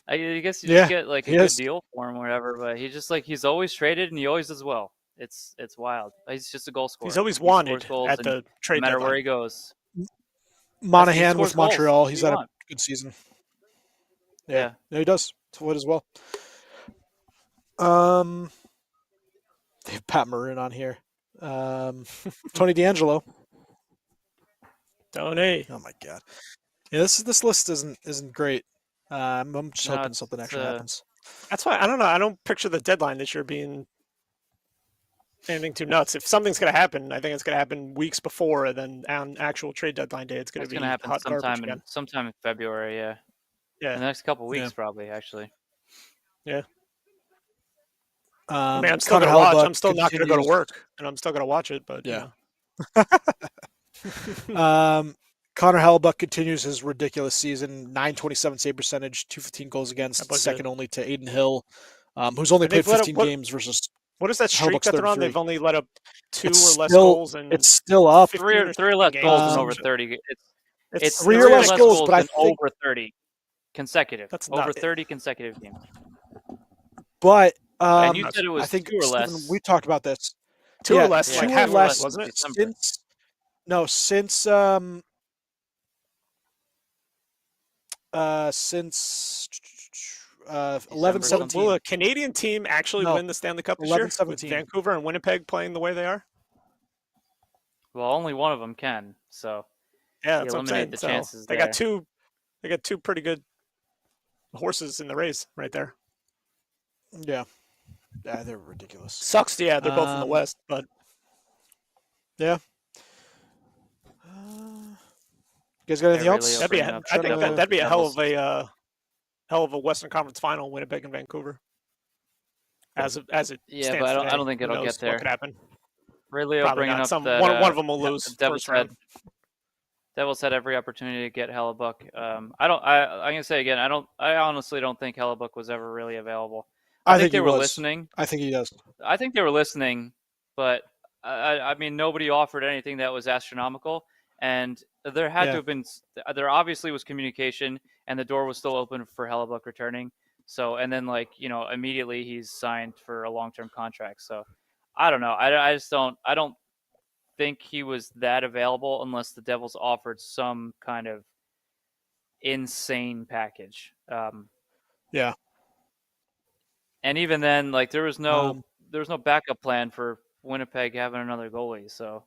I guess you just get a good deal for him or whatever, but he's always traded and he always does well. It's wild. He's just a goal scorer. He's always wanted at the trade no matter deadline. where he goes. Monahan with Montreal, he's had a good season. Yeah, he does. Toffoli as well. They have Pat Maroon on here. Tony DeAngelo. Tony. Oh my God. Yeah, this list isn't great. I'm just hoping something actually happens. That's why I don't know. I don't picture the deadline this year being anything too nuts. If something's going to happen, I think it's going to happen weeks before, and then on actual trade deadline day, it's going to happen hot sometime in February. Yeah. Yeah. In the next couple of weeks, probably actually. Yeah. I'm still going to watch. I'm still not going to go to work, and I'm still going to watch it. But yeah. Connor Hellebuyck continues his ridiculous season. 927 save percentage, 215 goals against, second only to Aiden Hill, who's only played 15 games versus. What is that streak that they're on? They've only let up two or less goals, and it's still up. Three or less goals in over 30. It's three or less goals, but I think over 30 consecutive. That's over 30 consecutive games. But and you said it was I think 2 or less. We talked about this. Two or less, two half or less, wasn't it? Since 11 December Will 17. a Canadian team actually No, win the Stanley Cup this year with 11-17. Vancouver and Winnipeg playing the way they are? Well, only one of them can, so Yeah, you that's what I'm eliminate saying. the So chances they there. got two. They got two pretty good horses in the race right there. Yeah. Yeah, they're ridiculous. Sucks. Yeah, they're both in the West, but yeah. You guys got anything They're else? really that'd be. opening up I think Devils- that'd be a Devils. hell of a Western Conference final, Winnipeg and Vancouver. As it Yeah, stands but I today, don't think who it'll knows get there. what could happen. Ray Leo Probably bringing not. up that One of them will lose Devils first round. Devils had every opportunity to get Hellebuck. I'm gonna say again, I honestly don't think Hellebuck was ever really available. I think he they were was. listening. I think he does. I think they were listening, but I mean, nobody offered anything that was astronomical, and there had to have been. There obviously was communication, and the door was still open for Hellebuck returning. So, and then immediately he's signed for a long-term contract. So, I don't know. I just don't. I don't think he was that available unless the Devils offered some kind of insane package. Yeah. And even then, there was no backup plan for Winnipeg having another goalie. So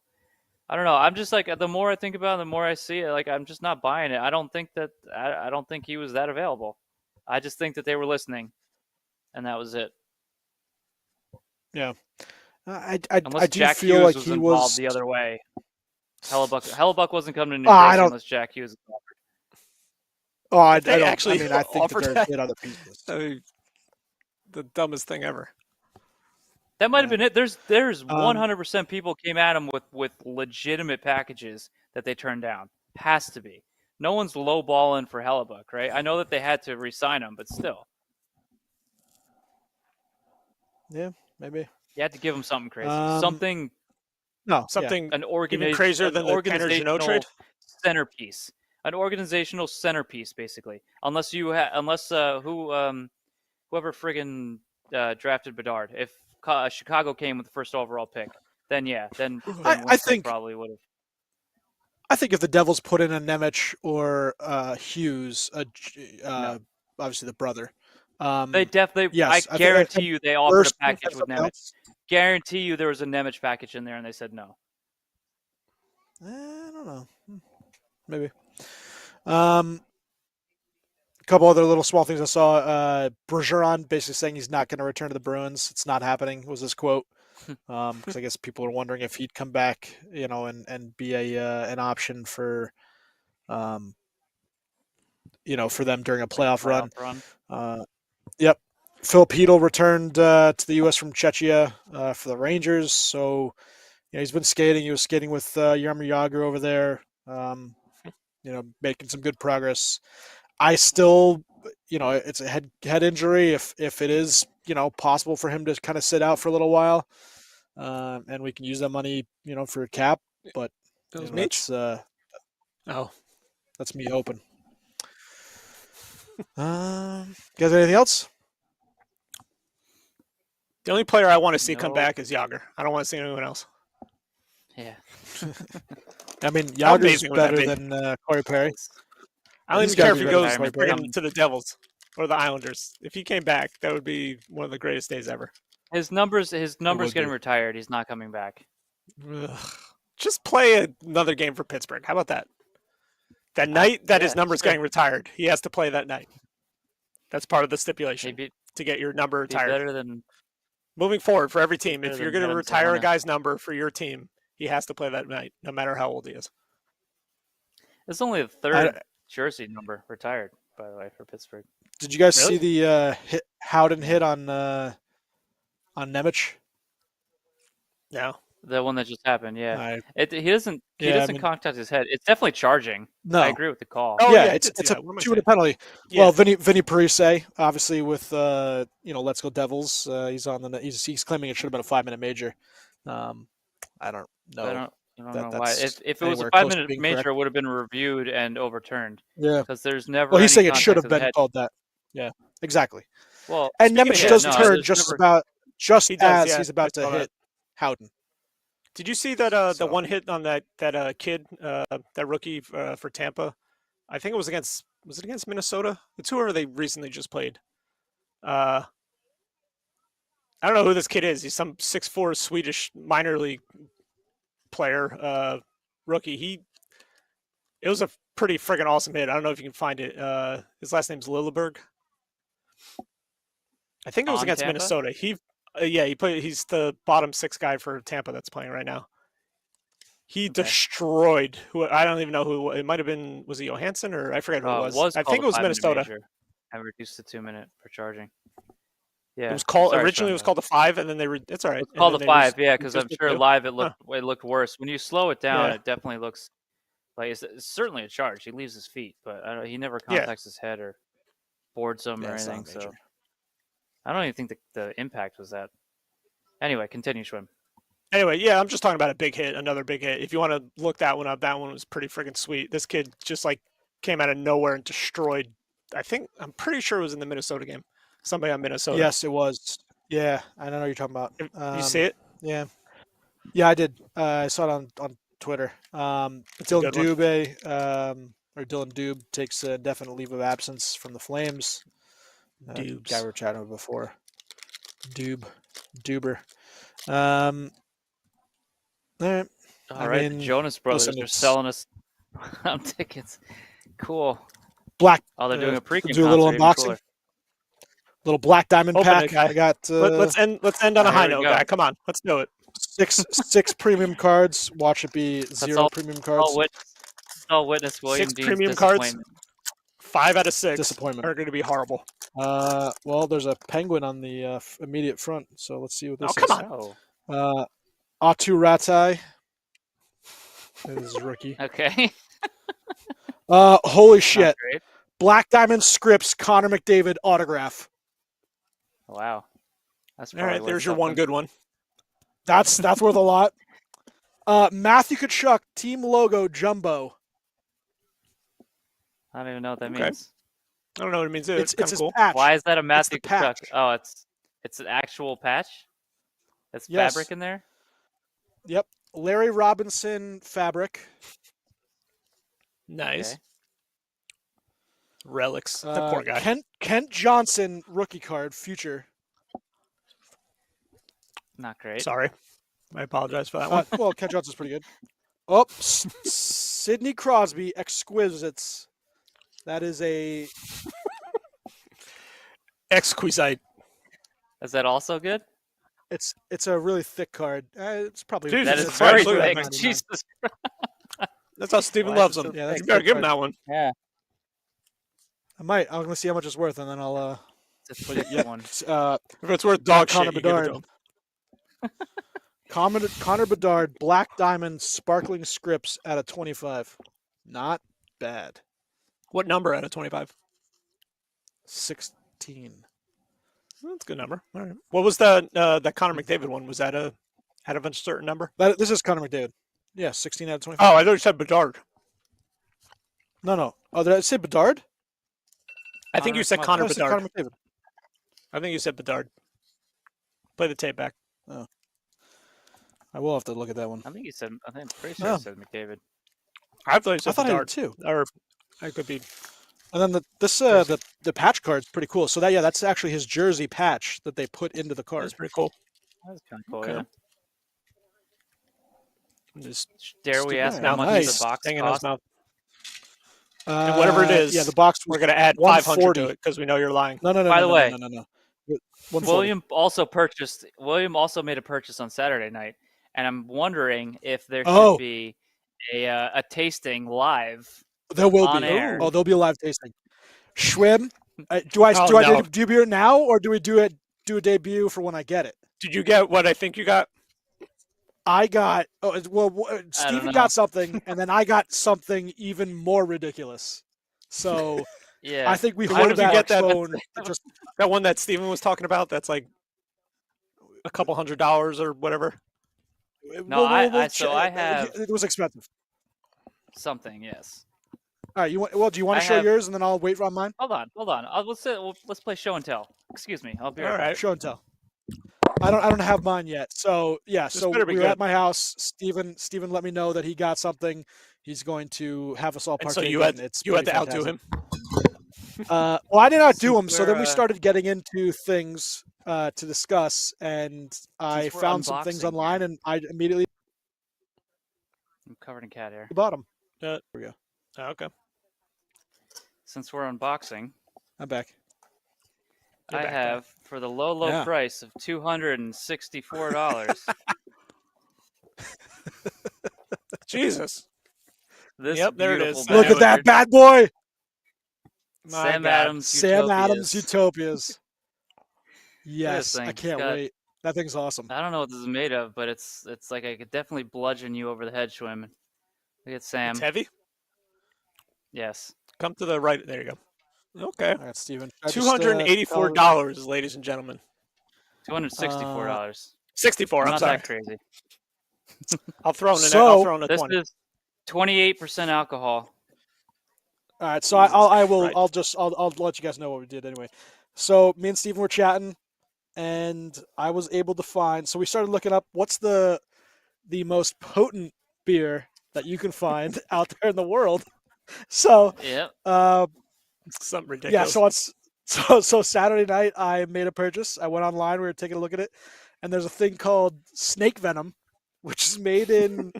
I don't know. I'm just the more I think about it, the more I see it. I'm just not buying it. I don't think he was that available. I just think that they were listening, and that was it. Yeah. I Unless do Jack feel Hughes like was he involved was the other way. Hellebuck wasn't coming to New I Jersey don't- unless Jack Hughes was offered. Oh, I They don't. actually I mean, I think that offered they're that. good other pieces. The dumbest thing ever. That might have been it. There's 100% people came at him with legitimate packages that they turned down. Has to be. No one's lowballing for Hellebuck, right? I know that they had to re-sign him, but still, Yeah, maybe. you had to give him something crazy, Something an even crazier than the Tanner Jeannot trade. Centerpiece, an organizational centerpiece, basically. Unless whoever friggin' drafted Bedard, if Chicago came with the first overall pick, then I think probably would have. I think if the Devils put in a Nemec or Hughes, No. obviously the brother. They definitely. Yes, I guarantee you, they offered a package with Nemec. Guarantee you, there was a Nemec package in there, and they said no. I don't know. Maybe. A couple other little small things I saw. Bergeron basically saying he's not going to return to the Bruins. It's not happening. Was his quote? Because I guess people are wondering if he'd come back, and be an option for, for them during a playoff run. Yep. Phil Petel returned to the U.S. from Czechia for the Rangers. So, he's been skating. He was skating with Jaromir Jagr over there. Making some good progress. I still, it's a head injury. If it is, possible for him to kind of sit out for a little while, and we can use that money, for a cap. But that's me hoping. Guys, anything else? The only player I want to see come back is Jagr. I don't want to see anyone else. Yeah. I mean, How Yager's amazing would that better be? than Corey Perry. I don't He's even care gotta if he be better goes than Corey bring Perry. him to the Devils or the Islanders. If he came back, that would be one of the greatest days ever. His numbers would getting be. retired. He's not coming back. Ugh. Just play another game for Pittsburgh. How about that? That night that his number's sure. getting retired, he has to play that night. That's part of the stipulation to get your number retired. Better than Moving forward for every team, if better you're than going to Adam retire a Savona. guy's number for your team, he has to play that night, no matter how old he is. It's only the third jersey number retired, by the way, for Pittsburgh. Did you guys Really? see the Howden hit on Nemec? No. The one that just happened, yeah. I- He doesn't contact his head. It's definitely charging. No. I agree with the call. Oh, yeah, yeah, I it's did see a that. What am I 2-minute penalty. Yeah. Well, Vinny Parise, obviously with Let's Go Devils, he's on the he's claiming it should have been a 5-minute major. I don't know. I don't know why. that's If it was a anywhere close to 5-minute being major, correct. it would have been reviewed and overturned. Yeah. Because there's never. Well, he's any saying it should contact have of the been head. called that. Yeah, exactly. Well, And Speaking Nemec of does hit, no, turn there's just never- He does, as yeah, he's about I to saw that. hit Howden. Did you see that the So. one hit on that kid, that rookie for Tampa? I think it was against Minnesota? It's whoever they recently just played. I don't know who this kid is. He's some 6'4" Swedish minor league player, rookie. It was a pretty friggin' awesome hit. I don't know if you can find it. His last name's Lilleberg. I think it was On against Tampa? Minnesota. He's the bottom 6 guy for Tampa that's playing right now. He destroyed who I don't even know who it might have been. Was it Johansson or I forget who it was. I think it was Minnesota. I reduced to 2 minute for charging. Yeah, It was called Sorry, originally. It was called the 5, and then it's all right. It's called And the then they 5, yeah, because I'm reduced it sure to- live it looked worse. When you slow it down, Yeah. it definitely looks like it's certainly a charge. He leaves his feet, but he never Yeah. contacts his head or boards him or it's not anything. So major. I don't even think the impact was that. Anyway, continue, Schwim. Anyway, yeah, I'm just talking about a big hit, another big hit. If you want to look that one up, that one was pretty freaking sweet. This kid just like came out of nowhere and destroyed. I'm pretty sure it was in the Minnesota game. Somebody on Minnesota. Yes, it was. Yeah, I don't know what you're talking about. You see it? Yeah, I did. I saw it on Twitter. Dylan Dube takes a definite leave of absence from the Flames. Dubes. Guy we were chatting with before. Duber. All right, the Jonas Brothers listen, are selling us tickets. Cool. Black. Oh, they're doing a pre-game do a little concert, even unboxing. cooler. Little Black Diamond Open pack. it, guy. I got. Let's end on a Here high we note, go. guy. Come on, let's do it. six premium cards. Watch it be zero all- premium cards. I'll witness William 6 Dean's premium cards. disappointment. 5 out of 6 Disappointment. are going to be horrible. Well, there's a penguin on the immediate front, so let's see what this Oh, come is. on. Oh, Atu Ratai. This is rookie. okay. Holy Not shit. great. Black Diamond Scripts, Connor McDavid autograph. Wow. That's All probably right, worth there's your one something. good one. That's worth a lot. Matthew Tkachuk, team logo jumbo. I don't even know what that Okay. means. I don't know what it means. It's It's kind his of cool. patch. Why is that a the Matthew Tkachuk? patch. Oh, it's an actual patch. That's Yes. fabric in there. Yep. Larry Robinson fabric. Nice. Okay. Relics. That poor guy. Kent Johnson rookie card future. Not great. Sorry. I apologize for that one. Well, Kent Johnson's pretty good. Oh, Sidney Crosby exquisites. That is a Exquisite. Is that also good? it's a really thick card. It's probably Dude, That it's is very absolutely thick. 99. Jesus. That's how Steven Why loves is it him. so Yeah, that's You a better thick give him card. that one. Yeah. I'm gonna see how much it's worth, and then I'll It's a thick one. If it's worth dog Connor shit, you give it to Bedard. him. Connor Bedard Black Diamond Sparkling Scripts out of 25. Not bad. What number out of 25? 16. That's a good number. All right. What was the Connor McDavid one? Was that out of a certain number? This is Connor McDavid. Yeah, 16 out of 25. Oh, I thought you said Bedard. No. Oh, did I say Bedard? I think you said Connor I said Bedard. Connor McDavid. I think you said Bedard. Play the tape back. I will have to look at that one. I think I'm pretty sure Oh. you said McDavid. I thought you I said thought I did Bedard. too. Or I could be. And then the patch card's pretty cool. So that's actually his jersey patch that they put into the card. That's pretty cool. That's kind of cool. Okay. Yeah. Just Dare we ask Yeah, how much nice. the box hanging in his cost? mouth. And whatever it is, yeah, the box. We're gonna add 500 140. to it because we know you're lying. No. By the way, no. 140. William also made a purchase on Saturday night, and I'm wondering if there should Oh. be a tasting live. There will on be. air. Oh, there'll be a live tasting. Schwim, do I Oh, do I no. debut it now, or do we do a debut for when I get it? Did you get what I think you got? I got Steven know. got something, and then I got something even more ridiculous. So Yeah. I think we Why hold did you that get that? phone. Just That one that Steven was talking about. That's like a couple $100 or whatever. No, I have- It was expensive. something. Yes. All right, do you want I to show have- yours, and then I'll wait on mine? Hold on. Let's play show and tell. Excuse me. I'll be All right back. right. Show and tell. I don't have mine yet. So yeah, This so better we be were good. at my house. Steven let me know that he got something. He's going to have us all And partake. so you had in. It's to pretty outdo fantastic. him. Well, I did not do Since them, so then we we're, started getting into things to discuss, and I we're found some things unboxing online, here. and I immediately I'm covered in cat hair. bought them. There we go. Okay. Since we're unboxing, I'm back. You're I back, have for the low Yeah. price of $264. Jesus. This Yep, there it beautiful is. I Look knew at that bastard, bad boy, My Sam God. Adams Sam Adams Utopias. Utopias. Yes, thing. I It's can't got- wait. That thing's awesome. I don't know what this is made of, but it's like I could definitely bludgeon you over the head, Schwim. Look at Sam. It's heavy. Yes. Come to the right. There you go. Okay. All right, Steven. $284, ladies and gentlemen. $264. 64. I'm I'm not sorry. that crazy. I'll throw in So, a This 20. is 28% alcohol. All right, so Jesus I'll let you guys know what we did anyway. So me and Steven were chatting, and I was able to find. So we started looking up what's the most potent beer that you can find out there in the world. So Yep. Something yeah, ridiculous. so Saturday night I made a purchase. I went online. We were taking a look at it, and there's a thing called snake venom, which is made in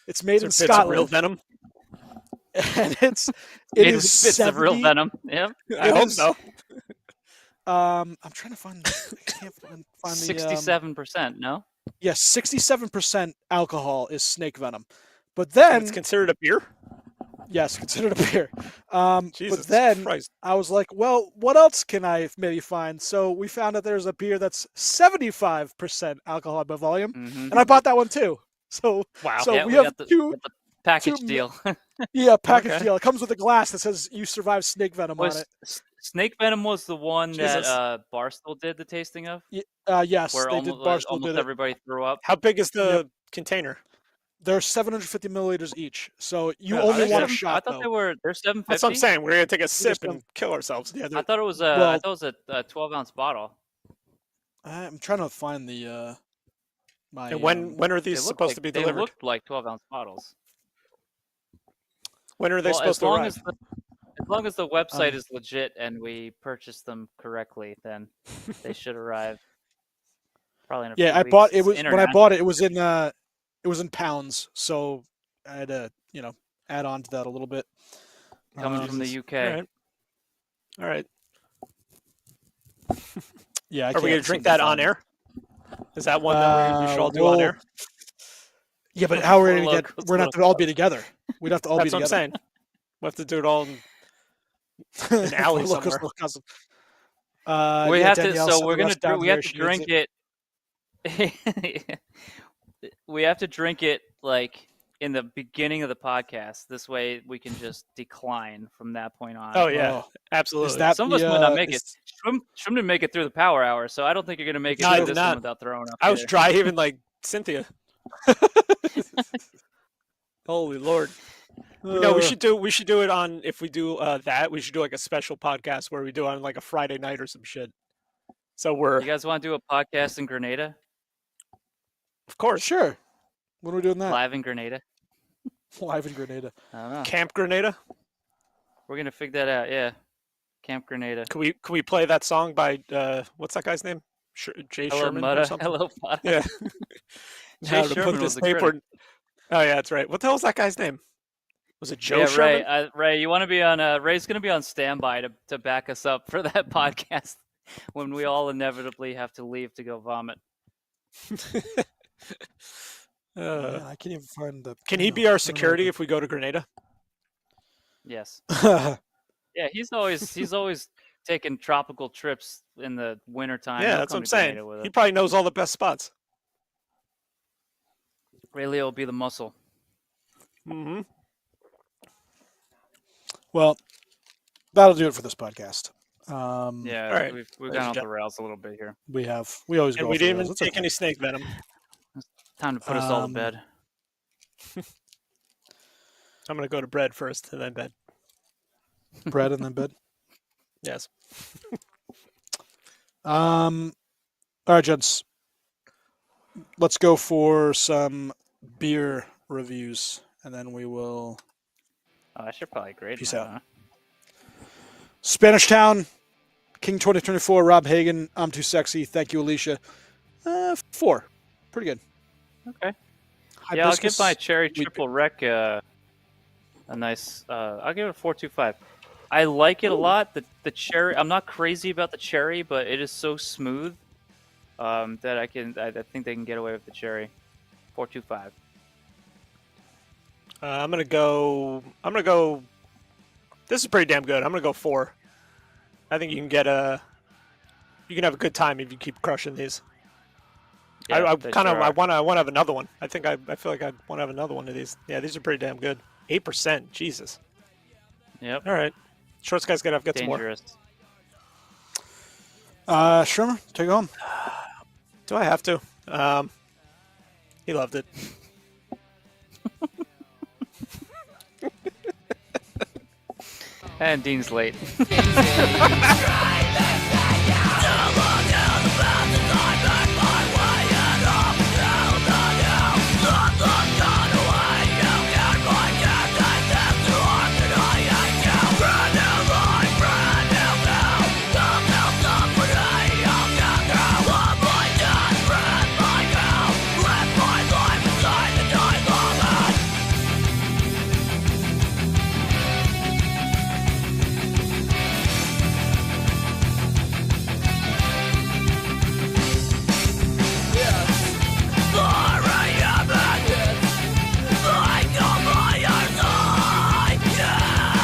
it's made in It's real Scotland, venom. and it Made is with bits of real 70 venom. Yep. I hope so. I'm trying to find. I can't find the 67%. No. yes, 67% alcohol is snake venom, but And then it's considered a beer. yes, considered a beer. Jesus But then Christ. I was like, well, what else can I maybe find? So we found that there's a beer that's 75% alcohol by volume, Mm-hmm. and I bought that one too. So Wow. so Yeah, we we have got the- two. Package two- deal. Yeah, package Okay. deal. It comes with a glass that says you survived snake venom on Was it. Snake Venom was the one Jesus. that Barstool did the tasting of, Yes, where they did. almost, Barstool almost did it. everybody threw up. How big is the container? They're 750 milliliters each, so you Yeah, only they're want a I shot thought though. they're 750. That's what I'm saying. We're gonna take a sip don't- and kill ourselves. Yeah, I thought it was well- I thought it was a 12-ounce bottle. I'm trying to find the my. And when are these They looked supposed like, to be they delivered? looked like 12-ounce bottles. When are they Well, supposed to arrive? as long as the website is legit and we purchase them correctly, then they should arrive. Probably in a few Yeah, I weeks. bought it It's was when I international. bought it. It was in pounds, so I had to add on to that a little bit. Coming from the UK. All right. Yeah, Are we gonna drink that on air? Is that one that we should all do on air? Yeah, but how are we For gonna get? locals, We're gonna have to all be together. We'd have to all That's be what I'm together. saying. We'll have to do it all in an alley For locals, somewhere. cousin. We yeah, have to. Danielle So sent we're the gonna. rest down We here. have to She needs drink it. We have to drink it like in the beginning of the podcast. This way, we can just decline from that point on. Oh yeah, Oh, absolutely. is that Some the, of us might not make it. is- Schwim didn't make it through the power hour, so I don't think you're gonna make it No, I through did this one not. without throwing up. I was either. dry heaving like Cynthia. Holy Lord. No, we should do it on, if we do that, we should do like a special podcast where we do it on like a Friday night or some shit. So we're, You guys want to do a podcast in Grenada? of course, Sure. When are we doing that? Live in Grenada? Live in Grenada. I don't know. Camp Grenada. We're gonna figure that out. Yeah, Camp Grenada. Can we play that song by what's that guy's name? Jay Hello, Sherman or Mutta. something? Hello, Potter. Yeah. Jay How to Sherman put was this the critic. paper. Oh yeah, that's right. What the hell's that guy's name? Was it Joe Yeah, Sherman? Ray. Ray, you want to be on? Ray's gonna be on standby to back us up for that podcast when we all inevitably have to leave to go vomit. Yeah, I can't even find the. Can he be our security if we go to Grenada? Yes. our? Yeah, he's always taking tropical trips in the wintertime. Yeah, He'll that's what come I'm to saying. Grenada with He us. probably knows all the best spots. Ray Leo will be the muscle. Mm-hmm. Well, that'll do it for this podcast. Yeah, all right. we've Ladies gone and off the rails a little bit here. We always And go. we off the didn't rails. even It's take okay. any snake venom. Time to put us all to Um, bed. I'm gonna go to bread first and then bed. bread and then bed. Yes. All right, gents. Let's go for some beer reviews, and then we will. Oh, I should probably grade Peace mine, out. huh? Spanish Town, King 2024, Rob Hagan. I'm too sexy. Thank you, Alicia. 4. Pretty good. Okay. Hibiscus, Yeah, I'll give my cherry we- triple rec a nice. I'll give it a 4.25. I like it a lot. The cherry. I'm not crazy about the cherry, but it is so smooth that I think they can get away with the cherry. 4.25. I'm gonna go. This is pretty damn good. I'm gonna go 4. I think you can get you can have a good time if you keep crushing these. Yeah, I they kind of sure I are. want to have another one. I think I feel like I want to have another one of these. Yeah, these are pretty damn good. 8%. Jesus. Yep. All right. Shorts guy's gotta get some more. Dangerous. Shrimmer, take it home. Do I have to? He loved it. And Dean's late. Try